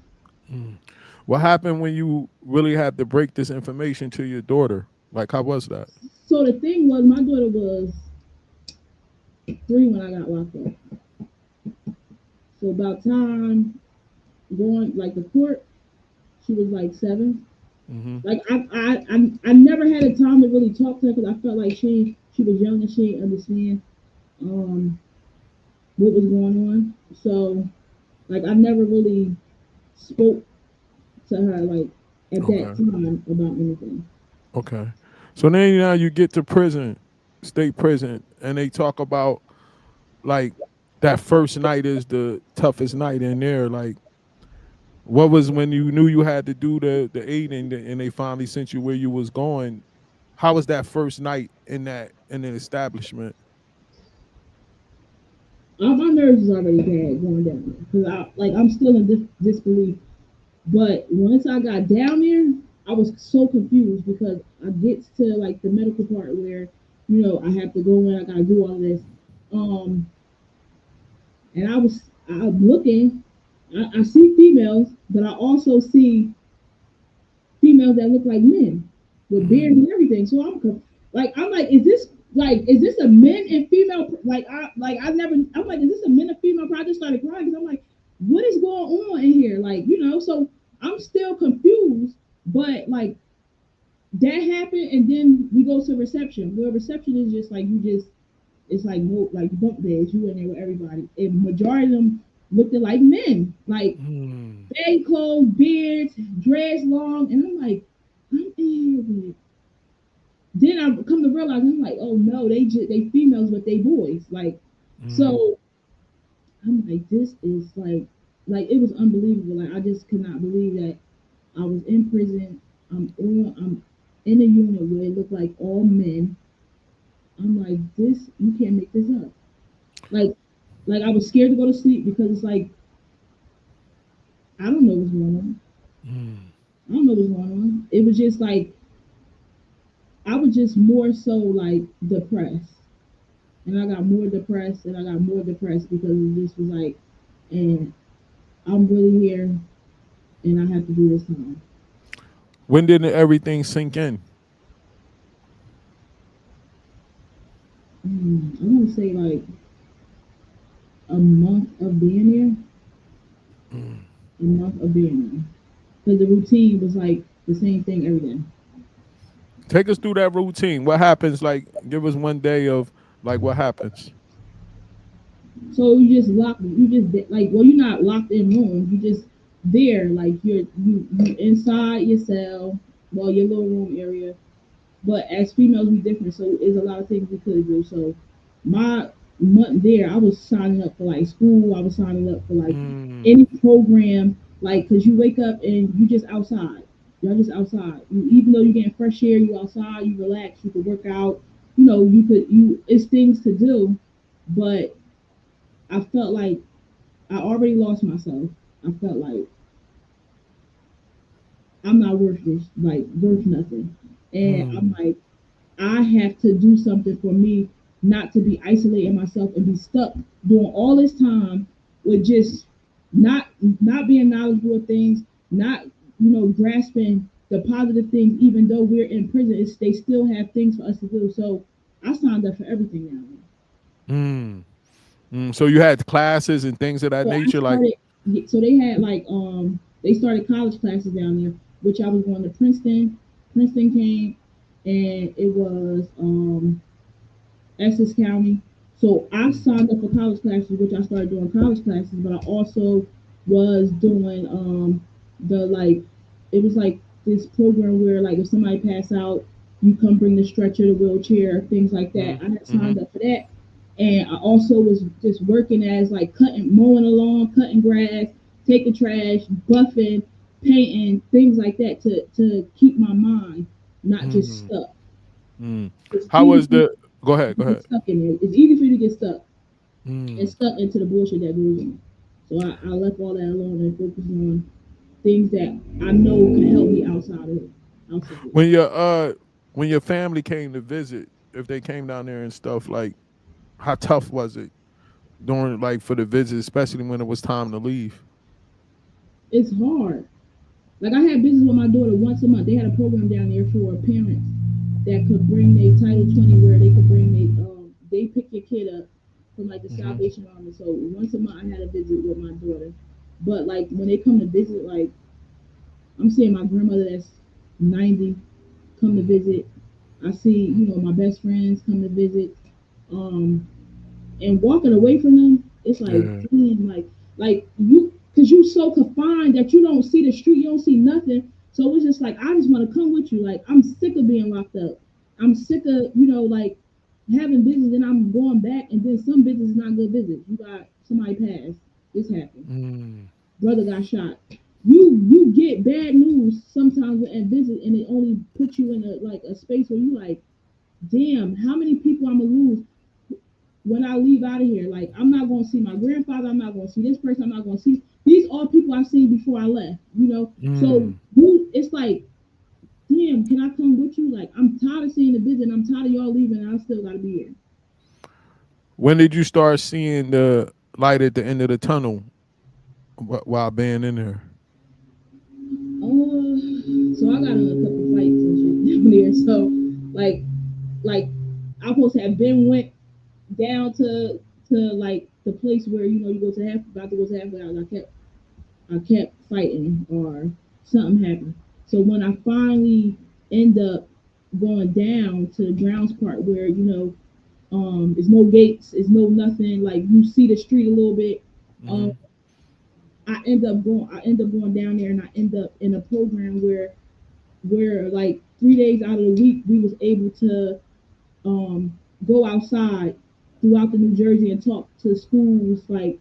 [SPEAKER 1] Mm. What happened when you really had to break this information to your daughter? Like, how was that?
[SPEAKER 2] So the thing was, my daughter was 3 when I got locked up. So about time going like the court, she was like 7.
[SPEAKER 1] Mm-hmm.
[SPEAKER 2] Like I never had a time to really talk to her because I felt like she was young and she didn't understand um what was going on. So like I never really spoke to her like at that
[SPEAKER 1] Okay.
[SPEAKER 2] time about anything.
[SPEAKER 1] Okay. So then now you get to prison, state prison, and they talk about like that first night is the toughest night in there. Like, what was when you knew you had to do the aid and they finally sent you where you was going? How was that first night in an establishment?
[SPEAKER 2] My nerves is already bad going down there because I'm still in disbelief. But once I got down there, I was so confused because I get to like the medical part where I have to go in, I gotta do all of this. Um, and I'm looking, I see females, but I also see females that look like men with beards
[SPEAKER 1] Mm.
[SPEAKER 2] and everything. So I'm like, is this a men and female? I never. I'm like, is this a men and female? I just started crying because I'm like, what is going on in here? So I'm still confused. But like that happened, and then we go to reception. Where reception is just like it's like like bunk beds. You in there with everybody, and majority of them looked like men, like
[SPEAKER 1] Mm.
[SPEAKER 2] baggy clothes, beards, dreads long, and I'm like, I'm in here with. Then I come to realize I'm like, oh no, they females but they boys, like
[SPEAKER 1] Mm.
[SPEAKER 2] so. I'm like, this is like it was unbelievable. Like I just could not believe that I was in prison. I'm in a unit where it looked like all men. I'm like, this you can't make this up. Like I was scared to go to sleep because it's like I don't know what's going on.
[SPEAKER 1] Mm.
[SPEAKER 2] I don't know what's going on. It was just like I was just more so like depressed. And I got more depressed and I got more depressed because it just was like, and I'm really here and I have to do this time.
[SPEAKER 1] When did everything sink in?
[SPEAKER 2] I want to say like a month of being here,
[SPEAKER 1] Mm.
[SPEAKER 2] a month of being here. Because the routine was like the same thing every day.
[SPEAKER 1] Take us through that routine. What happens? Like, give us one day of like what happens.
[SPEAKER 2] So you just like, well, you're not locked in rooms. You just there, like you inside your cell, well, your little room area. But as females, we different, so there's a lot of things we could do. So my month there, I was signing up for like school. I was signing up for like
[SPEAKER 1] Mm.
[SPEAKER 2] any program, like because you wake up and you just outside. Y'all just outside. Even though you're getting fresh air, you outside. You relax. You could work out. You could you. It's things to do, but I felt like I already lost myself. I felt like I'm not worth this, like worth nothing, and I'm
[SPEAKER 1] Mm,
[SPEAKER 2] like I have to do something for me not to be isolating myself and be stuck doing all this time with just not not being knowledgeable of things, not grasping the positive things. Even though we're in prison, they still have things for us to do. So I signed up for everything now.
[SPEAKER 1] mm, So you had classes and things of that
[SPEAKER 2] So I
[SPEAKER 1] nature, like.
[SPEAKER 2] started. So they had like they started college classes down there, which I was going to Princeton. Princeton came, and it was Essex County. So I
[SPEAKER 1] Mm,
[SPEAKER 2] signed up for college classes, which I started doing college classes, but I also was doing the like it was like this program where like if somebody pass out, you come bring the stretcher, the wheelchair, things like that.
[SPEAKER 1] mm,
[SPEAKER 2] I had
[SPEAKER 1] mm-hmm,
[SPEAKER 2] signed up for that. And I also was just working as like mowing along, cutting grass, taking trash, buffing, painting, things like that to keep my mind not just
[SPEAKER 1] mm,
[SPEAKER 2] stuck.
[SPEAKER 1] mm.
[SPEAKER 2] It's
[SPEAKER 1] How
[SPEAKER 2] easy
[SPEAKER 1] was
[SPEAKER 2] for you
[SPEAKER 1] the? Go ahead.
[SPEAKER 2] to
[SPEAKER 1] Go
[SPEAKER 2] get
[SPEAKER 1] ahead.
[SPEAKER 2] stuck in there. It's easy for you to get stuck and
[SPEAKER 1] Mm.
[SPEAKER 2] stuck into the bullshit that goes on. So I left all that alone and focused on things that I know can help me outside of it. Outside of it.
[SPEAKER 1] When your family came to visit, if they came down there and stuff, like how tough was it during like for the visit, especially when it was time to leave?
[SPEAKER 2] It's hard. Like I had business with my daughter once a month. They had a program down there for parents that could bring their Title 20, where they could bring they pick your kid up from like the
[SPEAKER 1] Mm-hmm.
[SPEAKER 2] Salvation Army. So once a month I had a visit with my daughter. But like when they come to visit, like I'm seeing my grandmother that's 90 come to visit. I see, my best friends come to visit. Um, and walking away from them, it's like,
[SPEAKER 1] Yeah.
[SPEAKER 2] damn, like cause you so confined that you don't see the street, you don't see nothing. So it's just like, I just want to come with you. Like, I'm sick of being locked up. I'm sick of, like having visits and I'm going back, and then some visits is not good visits. You got somebody pass. This happened.
[SPEAKER 1] Mm.
[SPEAKER 2] Brother got shot. You get bad news sometimes at visit, and it only puts you in a space where you like, damn, how many people I'm gonna lose when I leave out of here. Like, I'm not gonna see my grandfather. I'm not gonna see this person. I'm not gonna see these all people I've seen before I left. So
[SPEAKER 1] Mm.
[SPEAKER 2] it's like, damn, can I come with you? Like, I'm tired of seeing the visit. I'm tired of y'all leaving, and I still gotta be here.
[SPEAKER 1] When did you start seeing the light at the end of the tunnel while being in there?
[SPEAKER 2] So I got in a couple fights and shit down there. So like like I supposed to have been went down to like the place where you go to half about to go to halfway house. I kept fighting or something happened. So when I finally end up going down to the grounds part where it's no gates, it's no nothing, like you see the street a little bit. Um,
[SPEAKER 1] Mm-hmm.
[SPEAKER 2] I end up going down there, and I end up in a program where like 3 days out of the week we was able to go outside throughout the New Jersey and talk to schools like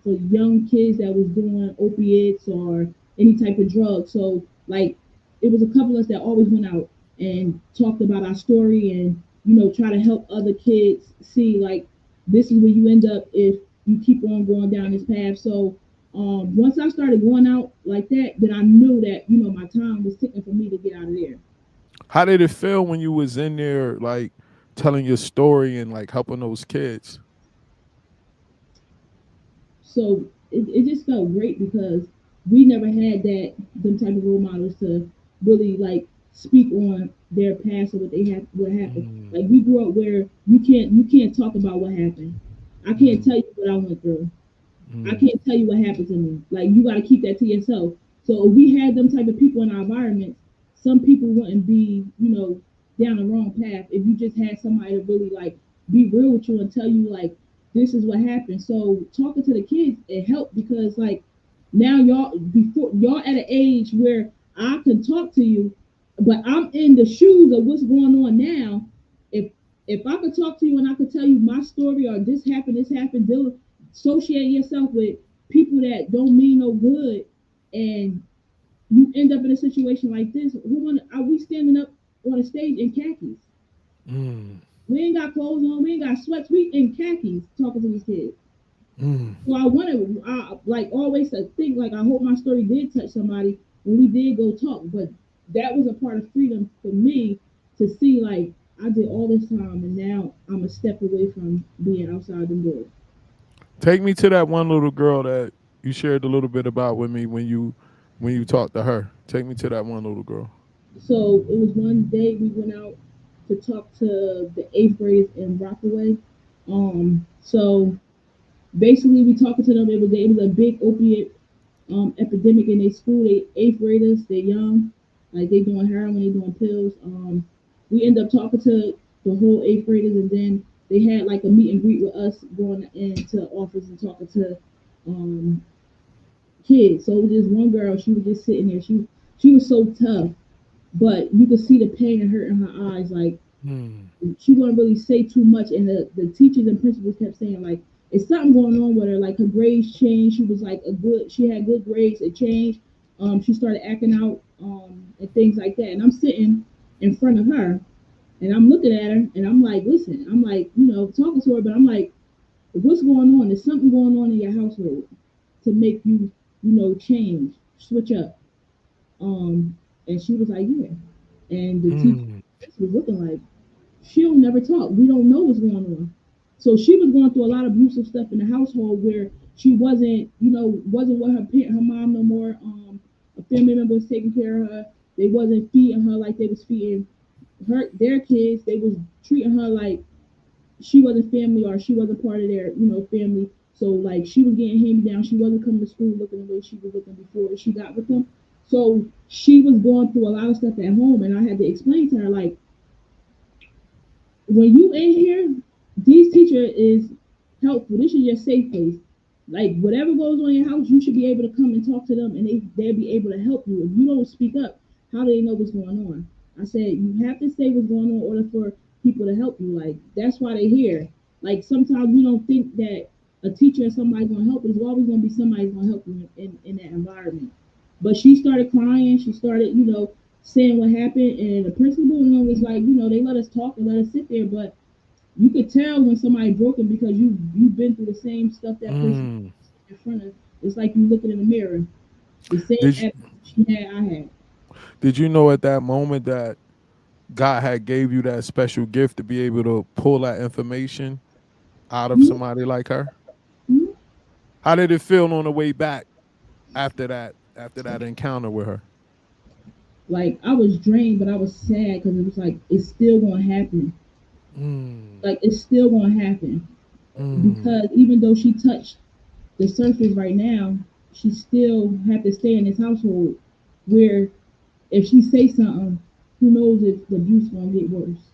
[SPEAKER 2] for young kids that was doing opiates or any type of drug. So like it was a couple of us that always went out and talked about our story and try to help other kids see like this is where you end up if you keep on going down this path. So once I started going out like that, then I knew that my time was ticking for me to get out of there.
[SPEAKER 1] How did it feel when you was in there, like telling your story and like helping those kids?
[SPEAKER 2] So it just felt great because we never had them type of role models to really like speak on their past or what happened.
[SPEAKER 1] Mm,
[SPEAKER 2] Like we grew up where you can't talk about what happened. I can't
[SPEAKER 1] mm,
[SPEAKER 2] tell you what I went through. I
[SPEAKER 1] mm,
[SPEAKER 2] can't tell you what happened to me. Like you got to keep that to yourself. So if we had them type of people in our environment, some people wouldn't be, down the wrong path. If you just had somebody to really like be real with you and tell you like this is what happened. So talking to the kids it helped because like now y'all at an age where I can talk to you, but I'm in the shoes of what's going on now. If if I could talk to you and I could tell you my story or this happened, associate yourself with people that don't mean no good and you end up in a situation like this. Are we standing up on a stage in khakis?
[SPEAKER 1] Mm.
[SPEAKER 2] We ain't got clothes on. We ain't got sweats. We in khakis talking to these kids.
[SPEAKER 1] Mm.
[SPEAKER 2] So I wanted, like always, to think like I hope my story did touch somebody when we did go talk. But that was a part of freedom for me to see like I did all this time and now I'm a step away from being outside the door.
[SPEAKER 1] Take me to that one little girl that you shared a little bit about with me when you talked to her. Take me to that one little girl.
[SPEAKER 2] So it was one day we went out to talk to the eighth graders in Rockaway. So basically we talking to them. It was a big opiate epidemic in their school. They eighth graders, they young, like they doing heroin, they doing pills. We end up talking to the whole eighth graders, and then they had like a meet and greet with us, going into the office and talking to um, kids. So it was just one girl. She was just sitting there. She was so tough, but you could see the pain and hurt in her eyes. Like
[SPEAKER 1] Mm.
[SPEAKER 2] she wouldn't really say too much, and the teachers and principals kept saying like it's something going on with her. Like her grades changed. She was like she had good grades. It changed. She started acting out and things like that. And I'm sitting in front of her, and I'm looking at her, and I'm like, listen, I'm like, talking to her, but I'm like, what's going on? There's something going on in your household to make you, change, switch up. And she was like, yeah. And the teacher
[SPEAKER 1] Mm.
[SPEAKER 2] was looking like she'll never talk. We don't know what's going on. So she was going through a lot of abusive stuff in the household where she wasn't with her mom no more. A family member was taking care of her. They wasn't feeding her like they was feeding their kids. They was treating her like she wasn't family or she wasn't part of their, family. So like she was getting hand me down. She wasn't coming to school looking the way she was looking before she got with them. So she was going through a lot of stuff at home, and I had to explain to her like, when you in here, these teacher is helpful. This is your safe place. Like whatever goes on in your house, you should be able to come and talk to them, and they'll be able to help you. If you don't speak up, how do they know what's going on? I said you have to say what's going on in order for people to help you. Like that's why they're here. Like sometimes we don't think that a teacher or somebody's gonna help. There's always gonna be somebody's gonna help you in that environment. But she started crying. She started, saying what happened, and the principal, was like, they let us talk and let us sit there, but you could tell when somebody broken because you've been through the same stuff that person
[SPEAKER 1] Mm.
[SPEAKER 2] in front of. It's like you looking in the mirror. The same
[SPEAKER 1] Did you,
[SPEAKER 2] attitude she had, I had.
[SPEAKER 1] did you know at that moment that God had gave you that special gift to be able to pull that information out of
[SPEAKER 2] Mhm,
[SPEAKER 1] somebody like her?
[SPEAKER 2] mhm.
[SPEAKER 1] How did it feel on the way back after that encounter with her?
[SPEAKER 2] Like I was drained, but I was sad because it was like it's still gonna happen.
[SPEAKER 1] Mm.
[SPEAKER 2] Like it's still gonna happen
[SPEAKER 1] Mm.
[SPEAKER 2] because even though she touched the surface right now, she still had to stay in this household where if she say something, who knows if the abuse gonna get worse.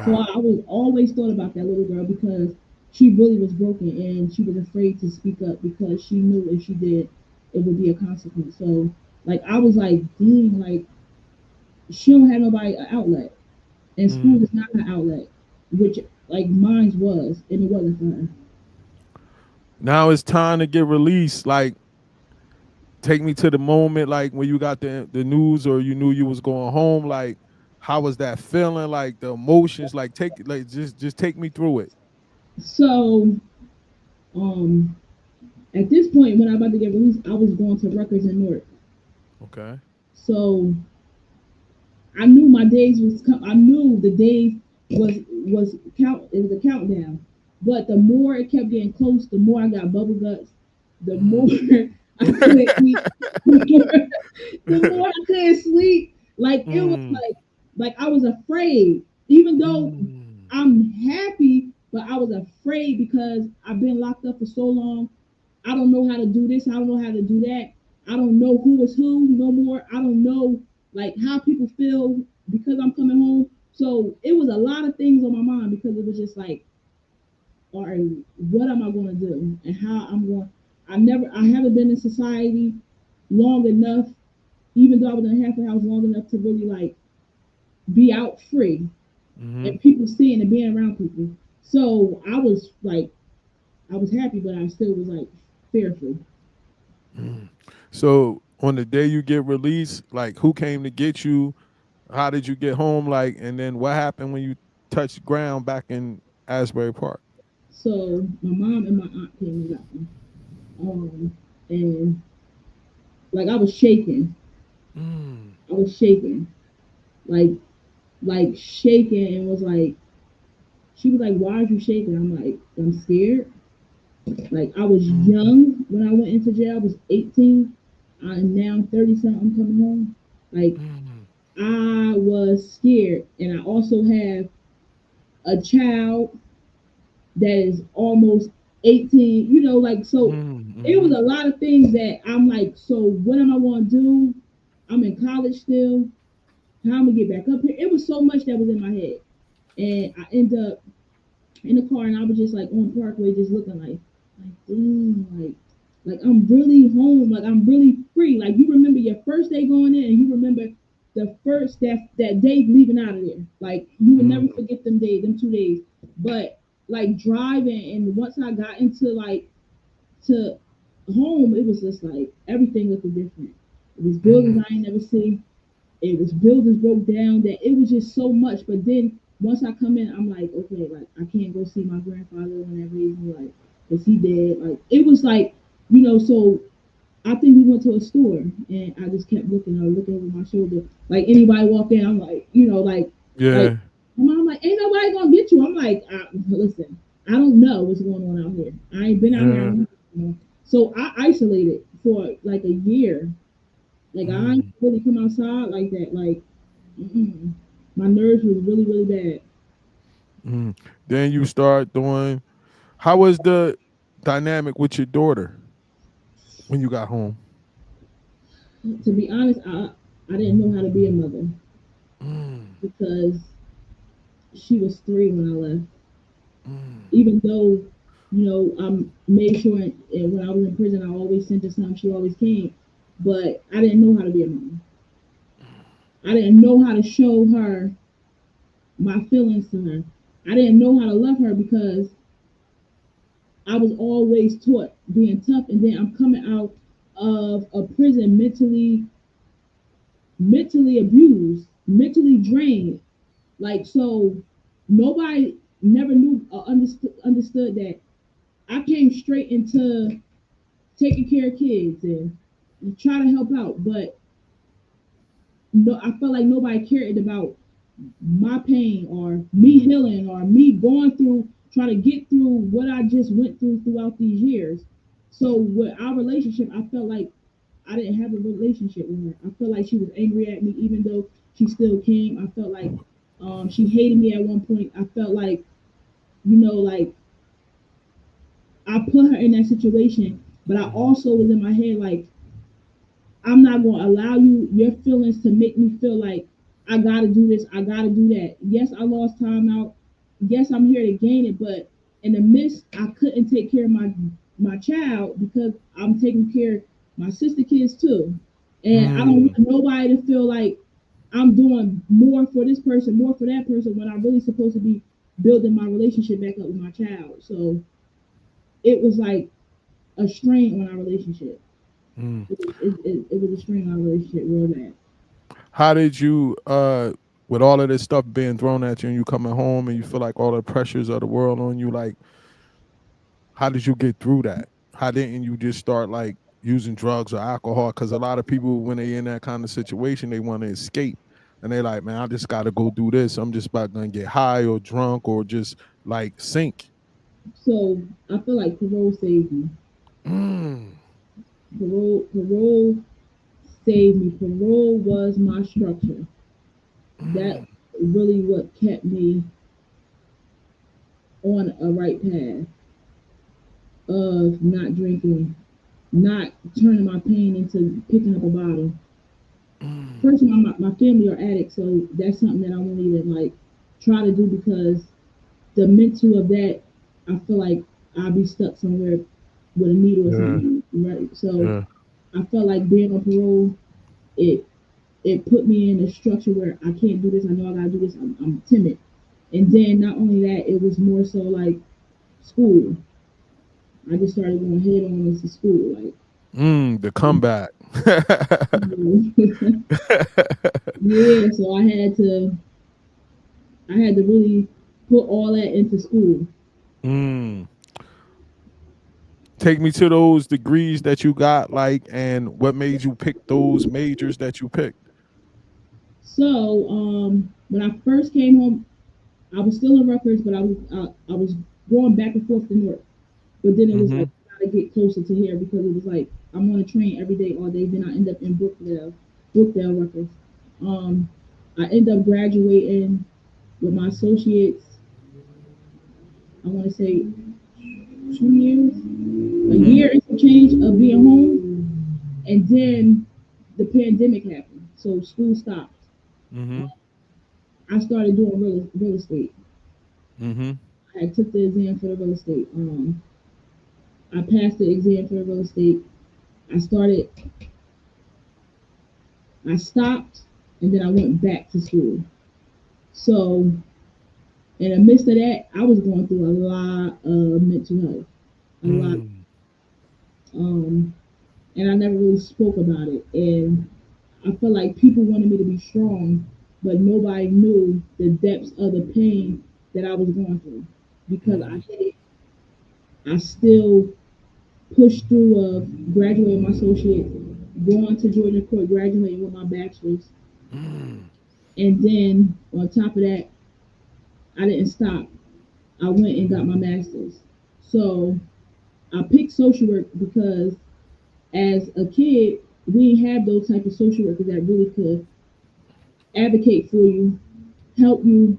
[SPEAKER 2] So
[SPEAKER 1] Wow.
[SPEAKER 2] I was always thought about that little girl because she really was broken and she was afraid to speak up because she knew if she did, it would be a consequence. So like I was like, dang, like she don't have nobody outlet, and school is
[SPEAKER 1] Mm.
[SPEAKER 2] not an outlet, which like mine was, and it wasn't for her.
[SPEAKER 1] Now it's time to get released. Like, take me to the moment, like when you got the news or you knew you was going home. Like, how was that feeling? Like the emotions. Like, just take me through it.
[SPEAKER 2] So um, at this point, when I was about to get released, I was going to Rutgers and Newark.
[SPEAKER 1] Okay.
[SPEAKER 2] So I knew my days was come. I knew the days was count. It was a countdown. But the more it kept getting close, the more I got bubble guts. The more
[SPEAKER 1] Mm.
[SPEAKER 2] I couldn't eat. The more I couldn't sleep. Like it was
[SPEAKER 1] Mm.
[SPEAKER 2] like I was afraid. Even though
[SPEAKER 1] Mm.
[SPEAKER 2] I'm happy, but I was afraid because I've been locked up for so long. I don't know how to do this. I don't know how to do that. I don't know who is who no more. I don't know like how people feel because I'm coming home. So it was a lot of things on my mind because it was just like, all right, what am I going to do and how I'm going? I haven't been in society long enough, even though I was in a halfway house long enough to really like be out free
[SPEAKER 1] Mm-hmm.
[SPEAKER 2] and people seeing and being around people. So I was like, I was happy, but I still was like fearful.
[SPEAKER 1] Mm. So on the day you get released, like who came to get you? How did you get home? Like, and then what happened when you touched ground back in Asbury Park?
[SPEAKER 2] So my mom and my aunt came and got me. And like I was shaking.
[SPEAKER 1] Mm,
[SPEAKER 2] I was shaking. Like shaking and was like she was like, "Why are you shaking?" I'm like, "I'm scared." Like I was
[SPEAKER 1] mm,
[SPEAKER 2] young when I went into jail. I was 18. I'm now 30 something. I'm coming home. Like
[SPEAKER 1] mm,
[SPEAKER 2] I was scared, and I also have a child that is almost 18. You know, like so.
[SPEAKER 1] mm,
[SPEAKER 2] It was
[SPEAKER 1] mm,
[SPEAKER 2] a lot of things that I'm like, so what am I going to do? I'm in college still. How am I gonna get back up here? It was so much that was in my head, and I end up in the car, and I was just like on Parkway, just looking like damn, like I'm really home, like I'm really free. Like you remember your first day going in, and you remember the first that day leaving out of there. Like you would never
[SPEAKER 1] mm,
[SPEAKER 2] forget them days, them 2 days. But like driving, and once I got into like to home, it was just like everything looked different. It was buildings
[SPEAKER 1] mm,
[SPEAKER 2] I ain't never seen. It was buildings broke down that it was just so much. But then once I come in, I'm like, okay, like I can't go see my grandfather when that raised me, like, cause he dead. Like it was like, so I think we went to a store and I just kept looking. I was looking over my shoulder. Like anybody walk in, I'm like, like
[SPEAKER 1] yeah,
[SPEAKER 2] my mom like, ain't nobody gonna get you. I'm like, listen, I don't know what's going on out here. I ain't been out here. I
[SPEAKER 1] yeah,
[SPEAKER 2] don't know. So I isolated for like a year. Like I ain't
[SPEAKER 1] mm,
[SPEAKER 2] really come outside like that. Like mm-mm. My nerves was really, really bad.
[SPEAKER 1] mm. Then you start doing. How was the dynamic with your daughter when you got home?
[SPEAKER 2] To be honest, I didn't know how to be a mother
[SPEAKER 1] Mm,
[SPEAKER 2] because she was 3 when I left.
[SPEAKER 1] mm,
[SPEAKER 2] Even though, I made sure and when I was in prison, I always sent her something. She always came, but I didn't know how to be a mom. I didn't know how to show her my feelings to her. I didn't know how to love her because I was always taught being tough, and then I'm coming out of a prison mentally abused, mentally drained. Like so, nobody never knew or understood that I came straight into taking care of kids and try to help out, but no, I felt like nobody cared about my pain or me
[SPEAKER 1] mm,
[SPEAKER 2] healing or me going through trying to get through what I just went through throughout these years. So with our relationship, I felt like I didn't have a relationship with her. I felt like she was angry at me, even though she still came. I felt like she hated me at one point. I felt like, like I put her in that situation, but I
[SPEAKER 1] mm,
[SPEAKER 2] also was in my head like, I'm not going to allow your feelings to make me feel like I got to do this, I got to do that. Yes, I lost time out. Yes, I'm here to gain it, but in the midst, I couldn't take care of my child because I'm taking care of my sister kids too, and I don't want
[SPEAKER 1] mm,
[SPEAKER 2] nobody to feel like I'm doing more for this person, more for that person when I'm really supposed to be building my relationship back up with my child. So it was like a strain on our relationship.
[SPEAKER 1] mm.
[SPEAKER 2] It was a strain on our relationship real bad.
[SPEAKER 1] How did you, with all of this stuff being thrown at you and you coming home and you feel like all the pressures of the world on you, like, how did you get through that? How didn't you just start like using drugs or alcohol? Because a lot of people, when they in that kind of situation, they want to escape. And they like, man, I just got to go do this. I'm just about going to get high or drunk or just like sink.
[SPEAKER 2] So I feel like parole saved me.
[SPEAKER 1] Mm,
[SPEAKER 2] Parole saved me. Parole was my structure. That
[SPEAKER 1] mm,
[SPEAKER 2] really what kept me on a right path of not drinking, not turning my pain into picking up a bottle.
[SPEAKER 1] mm,
[SPEAKER 2] First of all, my family are addicts, so that's something that I won't even like try to do because the mental of that, I feel like I'll be stuck somewhere with a needle or
[SPEAKER 1] yeah,
[SPEAKER 2] something, right? So
[SPEAKER 1] yeah.
[SPEAKER 2] I felt like being on parole, it it put me in a structure where I can't do this. I know I gotta do this. I'm timid, and then not only that, it was more so like school. I just started going head on into school, like
[SPEAKER 1] The comeback.
[SPEAKER 2] Yeah, so I had to really put all that into school.
[SPEAKER 1] Mm. Take me to those degrees that you got, like, and what made you pick those majors that you picked.
[SPEAKER 2] So when I first came home, I was still in Rutgers, but I was going back and forth to Newark. But then it was like
[SPEAKER 1] Mm-hmm.
[SPEAKER 2] I gotta get closer to here because it was like I'm on a train every day all day. Then I end up in Brookdale, Rutgers. Um, I end up graduating with my associates. I want to say 2 years, a
[SPEAKER 1] Mm-hmm.
[SPEAKER 2] year and some change of being home, and then the pandemic happened, so school stopped.
[SPEAKER 1] Mm-hmm.
[SPEAKER 2] I started doing real estate.
[SPEAKER 1] Mm-hmm.
[SPEAKER 2] I took the exam for the real estate. I passed the exam for the real estate. I started. I stopped, and then I went back to school. So in the midst of that, I was going through a lot of mental health, a lot,
[SPEAKER 1] Mm.
[SPEAKER 2] um, and I never really spoke about it. And I felt like people wanted me to be strong, but nobody knew the depths of the pain that I was going through because I
[SPEAKER 1] Mm-hmm.
[SPEAKER 2] had it. I still pushed through of graduating my associate, going to Georgia Court, graduating with my bachelor's,
[SPEAKER 1] Mm.
[SPEAKER 2] and then on top of that, I didn't stop. I went and got my master's. So I picked social work because as a kid, we didn't have those type of social workers that really could advocate for you, help you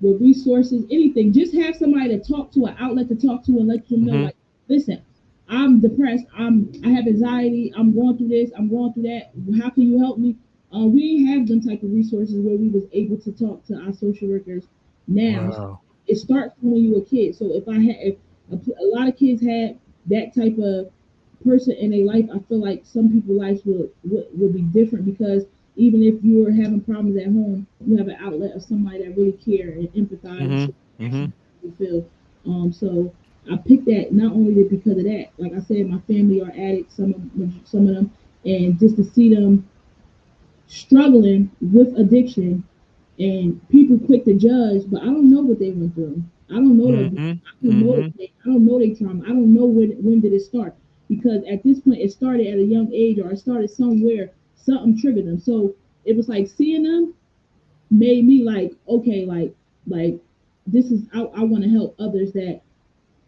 [SPEAKER 2] with resources, anything. Just have somebody to talk to, an outlet to talk to, and let them know,
[SPEAKER 1] Mm-hmm.
[SPEAKER 2] like, listen, I'm depressed. I have anxiety. I'm going through this. I'm going through that. How can you help me? We didn't have them type of resources where we was able to talk to our social workers. Now
[SPEAKER 1] Wow.
[SPEAKER 2] it starts from when you were a kid. So if a lot of kids had that type of person in their life, I feel like some people's lives would be different because even if you are having problems at home, you have an outlet of somebody that really care and empathize
[SPEAKER 1] Mm-hmm.
[SPEAKER 2] and
[SPEAKER 1] Mm-hmm.
[SPEAKER 2] actually you feel. So I picked that not only because of that, like I said, my family are addicts, some of them, and just to see them struggling with addiction and people quick to judge, but I don't know what they went through. I don't know their
[SPEAKER 1] Mm-hmm.
[SPEAKER 2] I don't know
[SPEAKER 1] Mm-hmm.
[SPEAKER 2] the pain. I don't know their trauma. I don't know when did it start because at this point it started at a young age or it started somewhere. Something triggered them. So it was like seeing them made me like okay, like this is I want to help others that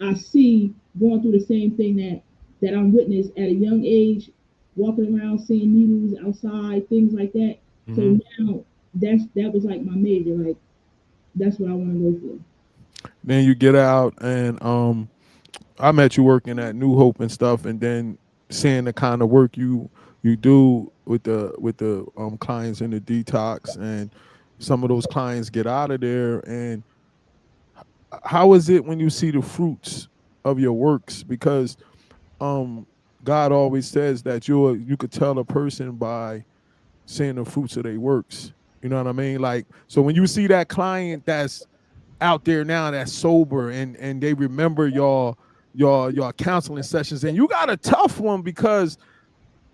[SPEAKER 2] I see going through the same thing that I'm witness at a young age, walking around seeing needles outside, things like that.
[SPEAKER 1] Mm-hmm.
[SPEAKER 2] So now that was like my major, like that's what I want to go for.
[SPEAKER 1] Then you get out, and I met you working at New Hope and stuff, and then seeing the kind of work you do with the clients in the detox, and some of those clients get out of there. And how is it when you see the fruits of your works? Because um God always says that you could tell a person by seeing the fruits of their works. You know what I mean? Like, so when you see that client that's out there now that's sober, and they remember your counseling sessions, and you got a tough one because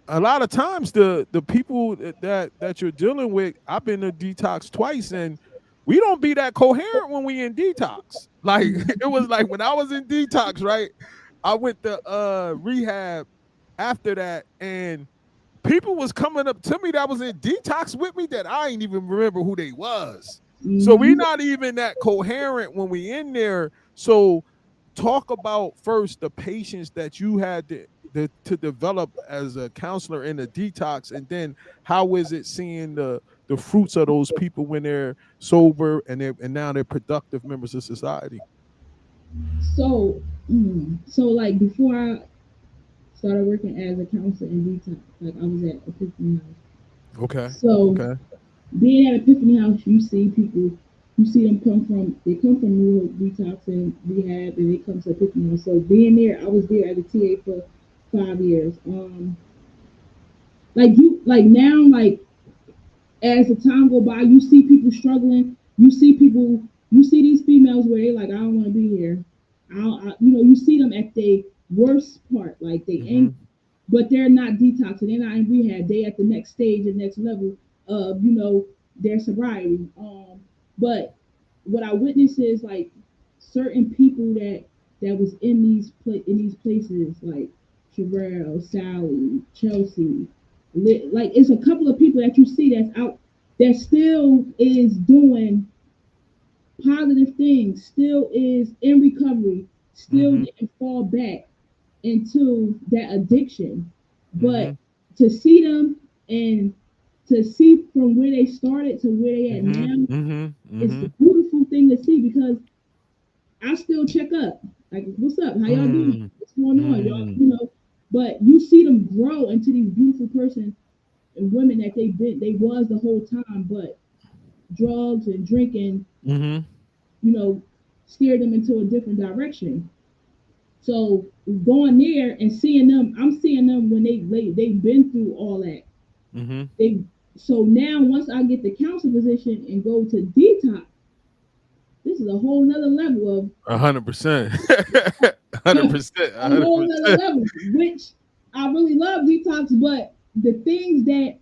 [SPEAKER 1] a lot of times the people that you're dealing with, I've been to detox twice, and we don't be that coherent when we in detox. Like it was like when I was in detox, right? I went to rehab after that, and people was coming up to me that was in detox with me that I ain't even remember who they was. So we
[SPEAKER 2] Mm-hmm.
[SPEAKER 1] not even that coherent when we in there. So talk about first the patience that you had to develop as a counselor in the detox, and then how is it seeing the fruits of those people when they're sober and now they're productive members of society.
[SPEAKER 2] So, so like before I started working as a counselor in detox, like I was at Epiphany House.
[SPEAKER 1] Okay.
[SPEAKER 2] So
[SPEAKER 1] Okay.
[SPEAKER 2] being at Epiphany House, you see people, you see them they come from New York detox and rehab, and they come to Epiphany House. So being there, I was there as a TA for 5 years. Like now, like as the time go by, you see people struggling. You see these females where they like, I don't want to be here. You see them at their worst part, like they
[SPEAKER 1] Mm-hmm.
[SPEAKER 2] angry, but they're not detoxing. They're not in rehab. They at the next stage, the next level of their sobriety. But what I witnessed is like certain people that was in in these places like Sherelle, Sally, Chelsea, like it's a couple of people that you see that's out that still is doing positive things, still is in recovery, still
[SPEAKER 1] Mhm.
[SPEAKER 2] didn't fall back into that addiction. But
[SPEAKER 1] Mhm.
[SPEAKER 2] to see them and to see from where they started to where they at
[SPEAKER 1] Mhm.
[SPEAKER 2] now,
[SPEAKER 1] Mhm.
[SPEAKER 2] it's a
[SPEAKER 1] Mhm.
[SPEAKER 2] beautiful thing to see because I still check up. Like, what's up? How y'all doing?
[SPEAKER 1] Mm.
[SPEAKER 2] What's going on? Y'all,
[SPEAKER 1] Mm.
[SPEAKER 2] but you see them grow into these beautiful person and women that they was the whole time, but drugs and drinking,
[SPEAKER 1] Mhm.
[SPEAKER 2] you know, steered them into a different direction. So going there and seeing them, I'm seeing them when they've been through all that.
[SPEAKER 1] Mhm.
[SPEAKER 2] They so now once I get the counsel position and go to detox, this is a whole nother level
[SPEAKER 1] 100%.
[SPEAKER 2] of
[SPEAKER 1] 100%.
[SPEAKER 2] a whole nother
[SPEAKER 1] 100%.
[SPEAKER 2] level, which I really love detox, but the things that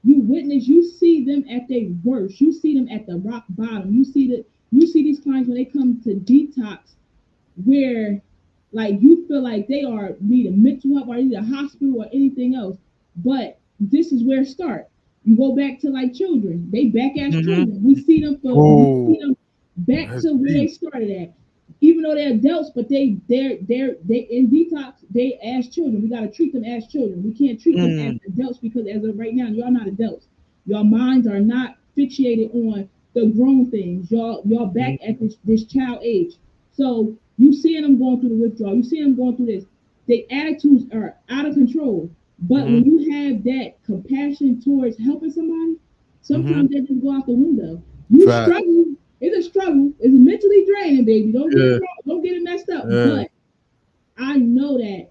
[SPEAKER 2] you witness, you see them at their worst. You see them at the rock bottom. You see these clients when they come to detox where like you feel like they are need a mental help or need a hospital or anything else. But this is where it starts. You go back to like children. They back as
[SPEAKER 1] Mhm.
[SPEAKER 2] children. We see
[SPEAKER 1] Oh,
[SPEAKER 2] them back
[SPEAKER 1] that's
[SPEAKER 2] to where they
[SPEAKER 1] deep.
[SPEAKER 2] started at. Even though they're adults, but they in detox, they as children. We gotta treat them as children. We can't treat them as
[SPEAKER 1] Mm.
[SPEAKER 2] adults because as of right now, y'all not adults. Your minds are not fixated on the grown things. Y'all back
[SPEAKER 1] Mhm.
[SPEAKER 2] at this child age. So you seeing them going through the withdrawal. You see them going through this. Their attitudes are out of control. But when
[SPEAKER 1] Mhm.
[SPEAKER 2] you have that compassion towards helping somebody,
[SPEAKER 1] Mhm.
[SPEAKER 2] sometimes they just go out the window. You
[SPEAKER 1] Fact.
[SPEAKER 2] struggle. It's a struggle. It's mentally draining, baby. Don't get it
[SPEAKER 1] Yeah.
[SPEAKER 2] wrong. Don't get it messed up.
[SPEAKER 1] Yeah.
[SPEAKER 2] But I know that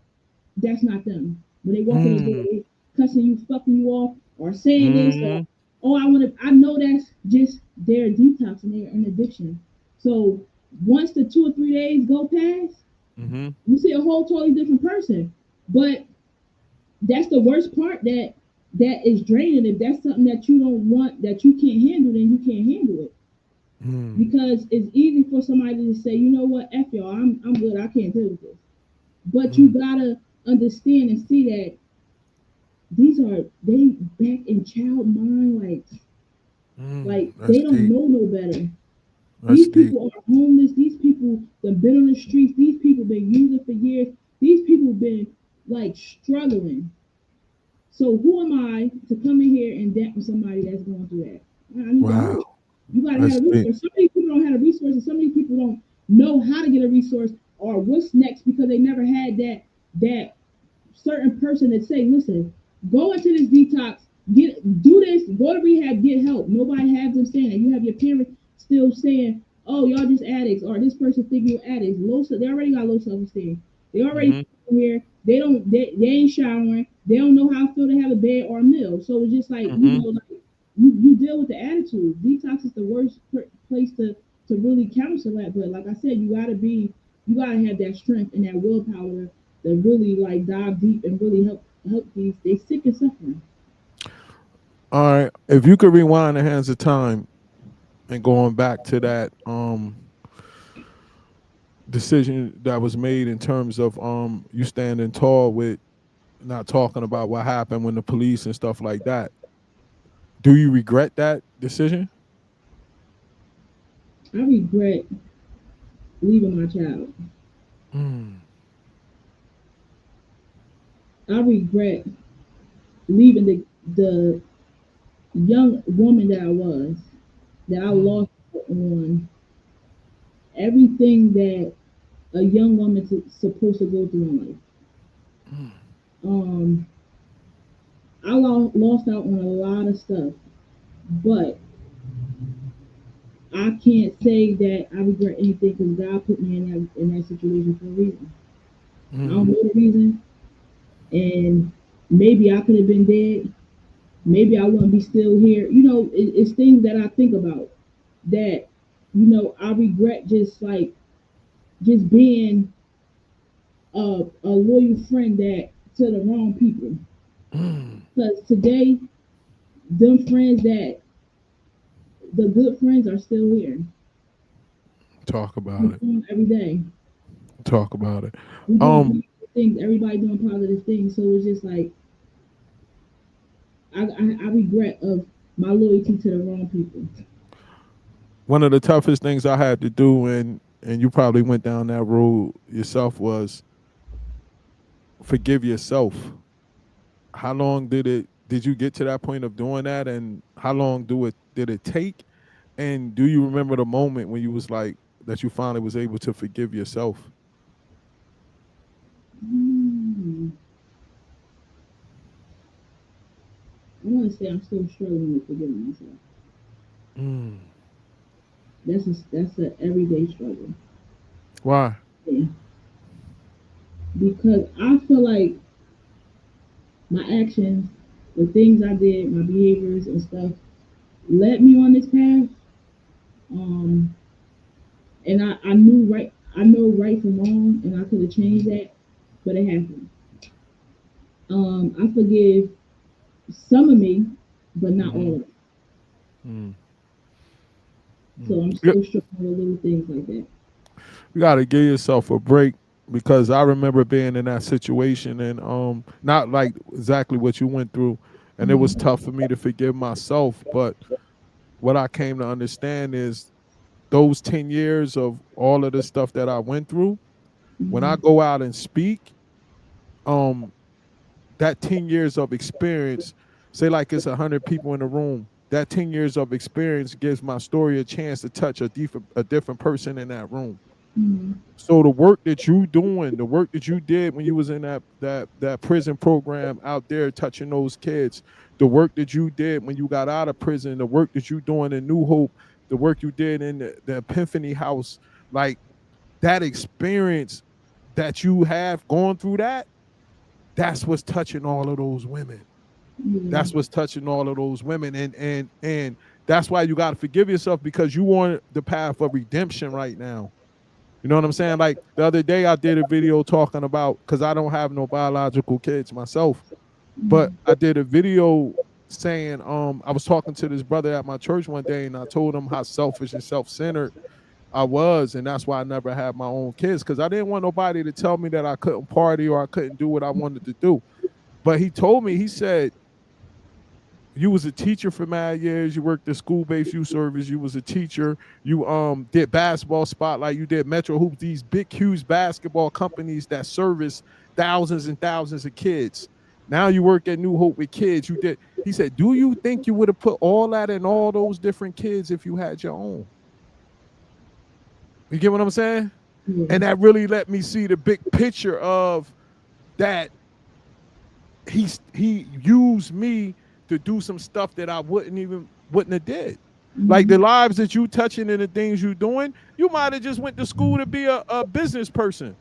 [SPEAKER 2] that's not them. When they walk in the door,
[SPEAKER 1] Mm.
[SPEAKER 2] they cussing you, fucking you off, or saying this, or
[SPEAKER 1] Mhm.
[SPEAKER 2] oh, I want to. I know that's just their detox and their an addiction. So once the 2 or 3 days go past,
[SPEAKER 1] Mhm.
[SPEAKER 2] you see a whole totally different person. But that's the worst part that is draining. If that's something that you don't want, that you can't handle, then you can't handle it.
[SPEAKER 1] Mm.
[SPEAKER 2] Because it's easy for somebody to say, you know what, F y'all, I'm good, I can't deal with this. But you
[SPEAKER 1] Mm.
[SPEAKER 2] gotta understand and see that these are they back in child mind,
[SPEAKER 1] Mm.
[SPEAKER 2] like
[SPEAKER 1] That's
[SPEAKER 2] they don't
[SPEAKER 1] deep.
[SPEAKER 2] know no better.
[SPEAKER 1] That's
[SPEAKER 2] These
[SPEAKER 1] deep.
[SPEAKER 2] people are homeless. These people that been on the streets. These people been using for years. These people been like struggling. So who am I to come in here and dampen somebody that's going through that? I need the
[SPEAKER 1] Wow.
[SPEAKER 2] help. You gotta have
[SPEAKER 1] That's
[SPEAKER 2] a
[SPEAKER 1] deep.
[SPEAKER 2] resource. So many people don't have a resource, and so many people don't know how to get a resource or what's next because they never had that certain person that say, listen, go into this detox, do this, go to rehab, get help. Nobody has them saying that. You have your parents still saying, oh, y'all just addicts, or this person think you're addicts. They already got low self-esteem. They already
[SPEAKER 1] Mhm.
[SPEAKER 2] here. They ain't showering. They don't know how to feel to have a bed or a meal. So it's just like,
[SPEAKER 1] Mhm.
[SPEAKER 2] like you deal with the attitude. Detox is the worst place to really counsel that. But like I said, you gotta have that strength and that willpower that really like dive deep and really help these they sick and suffering.
[SPEAKER 1] All right. If you could rewind the hands of time and going back to that decision that was made in terms of you standing tall with not talking about what happened when the police and stuff like that. Do you regret that decision?
[SPEAKER 2] I regret leaving my child.
[SPEAKER 1] Mm.
[SPEAKER 2] I regret leaving the young woman that I was, that I
[SPEAKER 1] Mm.
[SPEAKER 2] lost on everything that a young woman is supposed to go through in life.
[SPEAKER 1] Mm.
[SPEAKER 2] Um, I lost out on a lot of stuff, but I can't say that I regret anything because God put me in that situation for a reason. I don't
[SPEAKER 1] Mm.
[SPEAKER 2] know the reason, and maybe I could have been dead. Maybe I wouldn't be still here. It's things that I think about that. I regret just being a loyal friend that to the wrong people.
[SPEAKER 1] Mm.
[SPEAKER 2] Because today, them friends that the good friends are still here.
[SPEAKER 1] Talk
[SPEAKER 2] We
[SPEAKER 1] about it.
[SPEAKER 2] see them every day.
[SPEAKER 1] Talk about it.
[SPEAKER 2] We doing
[SPEAKER 1] Um,
[SPEAKER 2] positive things. Everybody doing positive things. So it's just like I regret of my loyalty to the wrong people.
[SPEAKER 1] one of the toughest things I had to do, and you probably went down that road yourself, was forgive yourself. How long did you get to that point of doing that, and how long do it did it take? And do you remember the moment when you was like that you finally was able to forgive yourself?
[SPEAKER 2] Hmm. I want to say I'm still struggling with forgiving myself.
[SPEAKER 1] Mm.
[SPEAKER 2] That's a everyday struggle.
[SPEAKER 1] Why?
[SPEAKER 2] Yeah. Because I feel like my actions, the things I did, my behaviors and stuff, led me on this path. Um, and I know right from wrong, and I could have changed that, but it happened. I forgive some of me, but not
[SPEAKER 1] Mm-hmm.
[SPEAKER 2] all of it.
[SPEAKER 1] Mm.
[SPEAKER 2] So
[SPEAKER 1] Mm.
[SPEAKER 2] I'm still struggling with little things like that.
[SPEAKER 1] You got to give yourself a break, because I remember being in that situation, and not like exactly what you went through, and it was
[SPEAKER 2] Mm-hmm.
[SPEAKER 1] tough for me to forgive myself. But what I came to understand is those 10 years of all of the stuff that I went through, when I
[SPEAKER 2] Mm-hmm.
[SPEAKER 1] go out and speak, um that 10 years of experience, say like it's 100 people in the room, that 10 years of experience gives my story a chance to touch a different person in that room.
[SPEAKER 2] Mm-hmm.
[SPEAKER 1] So the work that you doing, the work that you did when you was in that prison program out there touching those kids, the work that you did when you got out of prison, the work that you doing in New Hope, the work you did in the Epiphany House, like that experience that you have going through that, that's what's touching all of those women.
[SPEAKER 2] Yeah.
[SPEAKER 1] That's what's touching all of those women. And that's why you got to forgive yourself, because you on the path of redemption right now. You know what I'm saying? Like the other day, I did a video talking about, because I don't have no biological kids myself, but
[SPEAKER 2] Mm-hmm.
[SPEAKER 1] I did a video saying, I was talking to this brother at my church one day, and I told him how selfish and self-centered I was, and that's why I never had my own kids, because I didn't want nobody to tell me that I couldn't party or I couldn't do what I wanted to do. But he told me, he said, you was a teacher for mad years. You worked at school-based youth service. You was a teacher. You did basketball spotlight. You did Metro Hoops. These big, huge basketball companies that service thousands and thousands of kids. Now you work at New Hope with kids. You did. He said, "Do you think you would have put all that in all those different kids if you had your own?" You get what I'm saying?
[SPEAKER 2] Yeah.
[SPEAKER 1] And that really let me see the big picture of that. He used me to do some stuff that I wouldn't have did. Like the
[SPEAKER 2] Mm-hmm.
[SPEAKER 1] lives that you touching and the things you doing, you might have just went to school to be a business person,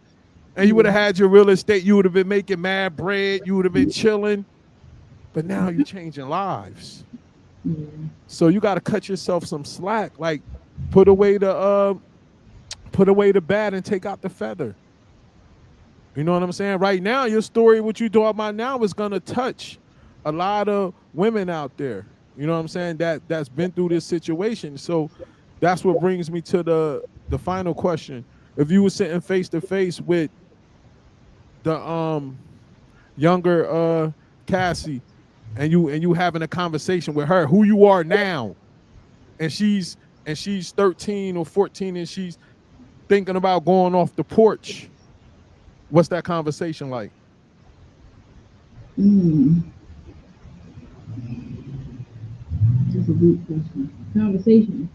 [SPEAKER 1] and you would
[SPEAKER 2] Yeah.
[SPEAKER 1] have had your real estate. You would have been making mad bread. You would have been chilling. But now you changing lives.
[SPEAKER 2] Yeah.
[SPEAKER 1] So you got to cut yourself some slack. Like put away the put away the bad and take out the feather. You know what I'm saying? Right now, your story, what you talking about now, is gonna touch a lot of women out there. You know what I'm saying? That's been through this situation. So that's what brings me to the final question. If you were sitting face to face with the younger Cassey, and you having a conversation with her, who you are now, and she's 13 or 14, and she's thinking about going off the porch, what's that conversation like?
[SPEAKER 2] Mm. That's a deep question. Conversation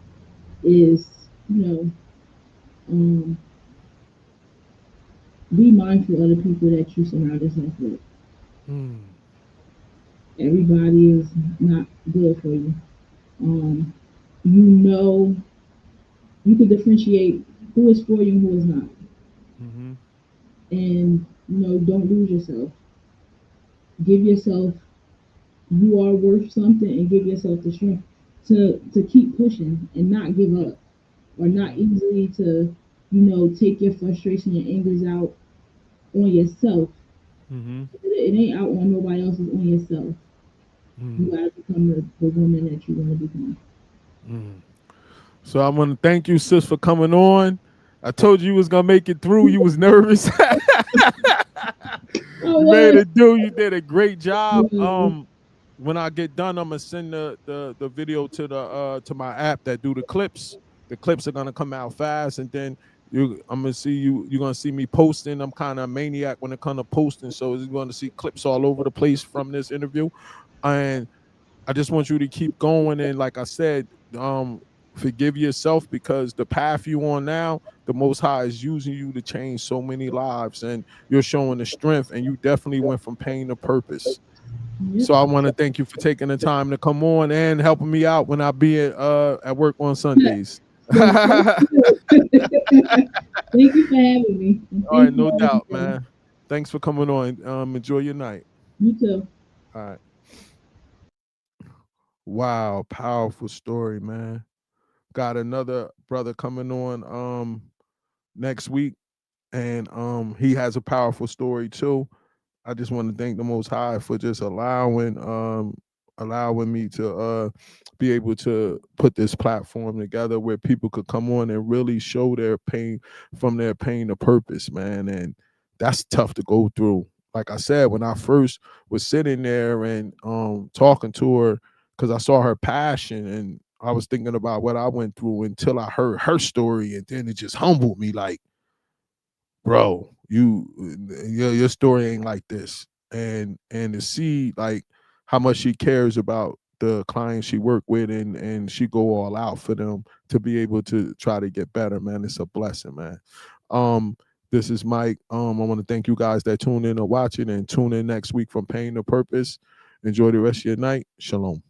[SPEAKER 2] is, um, be mindful of the people that you surround yourself with.
[SPEAKER 1] Mm,
[SPEAKER 2] Everybody is not good for you. Um, you know, you can differentiate who is for you and who is not.
[SPEAKER 1] mm-hmm.
[SPEAKER 2] And, don't lose yourself. Give yourself, you are worth something, and give yourself the strength to keep pushing and not give up, or not
[SPEAKER 1] Mm-hmm.
[SPEAKER 2] easily to, take your frustration, your angers out on yourself.
[SPEAKER 1] Mm-hmm.
[SPEAKER 2] It ain't out on nobody else, it's on yourself. You
[SPEAKER 1] Mm.
[SPEAKER 2] gotta become the woman that you want to become.
[SPEAKER 1] Mm. So I want to thank you, sis, for coming on. I told you was gonna make it through. You was nervous.
[SPEAKER 2] Oh,
[SPEAKER 1] You made
[SPEAKER 2] what?
[SPEAKER 1] it do. You did a great job.
[SPEAKER 2] Yeah.
[SPEAKER 1] When I get done, I'm gonna send the video to my app that do the clips. The clips are gonna come out fast, and then I'm gonna see you. You're gonna see me posting. I'm kind of a maniac when it comes to posting, so you're gonna see clips all over the place from this interview. And I just want you to keep going. And like I said, forgive yourself because the path you on now, the Most High is using you to change so many lives, and you're showing the strength. And you definitely went from pain to purpose.
[SPEAKER 2] Yep.
[SPEAKER 1] So I want to thank you for taking the time to come on and helping me out when I be at work on Sundays.
[SPEAKER 2] So thank
[SPEAKER 1] All
[SPEAKER 2] you. Thank you for having me. And
[SPEAKER 1] right,
[SPEAKER 2] thank you
[SPEAKER 1] no
[SPEAKER 2] all
[SPEAKER 1] doubt,
[SPEAKER 2] again.
[SPEAKER 1] man. Thanks for coming on. Enjoy your night.
[SPEAKER 2] You too.
[SPEAKER 1] All right. Wow, powerful story, man. Got another brother coming on next week, and he has a powerful story too. I just want to thank the Most High for just allowing me to be able to put this platform together where people could come on and really show their pain, from their pain to purpose, man. And that's tough to go through. Like I said, when I first was sitting there and talking to her, because I saw her passion, and I was thinking about what I went through until I heard her story, and then it just humbled me. Like, bro, your story ain't like this. And to see like how much she cares about the clients she work with, and she go all out for them to be able to try to get better, man. It's a blessing, man. Um, this is Mike. I want to thank you guys that tune in or watching, and tune in next week from Pain to Purpose. Enjoy the rest of your night. Shalom.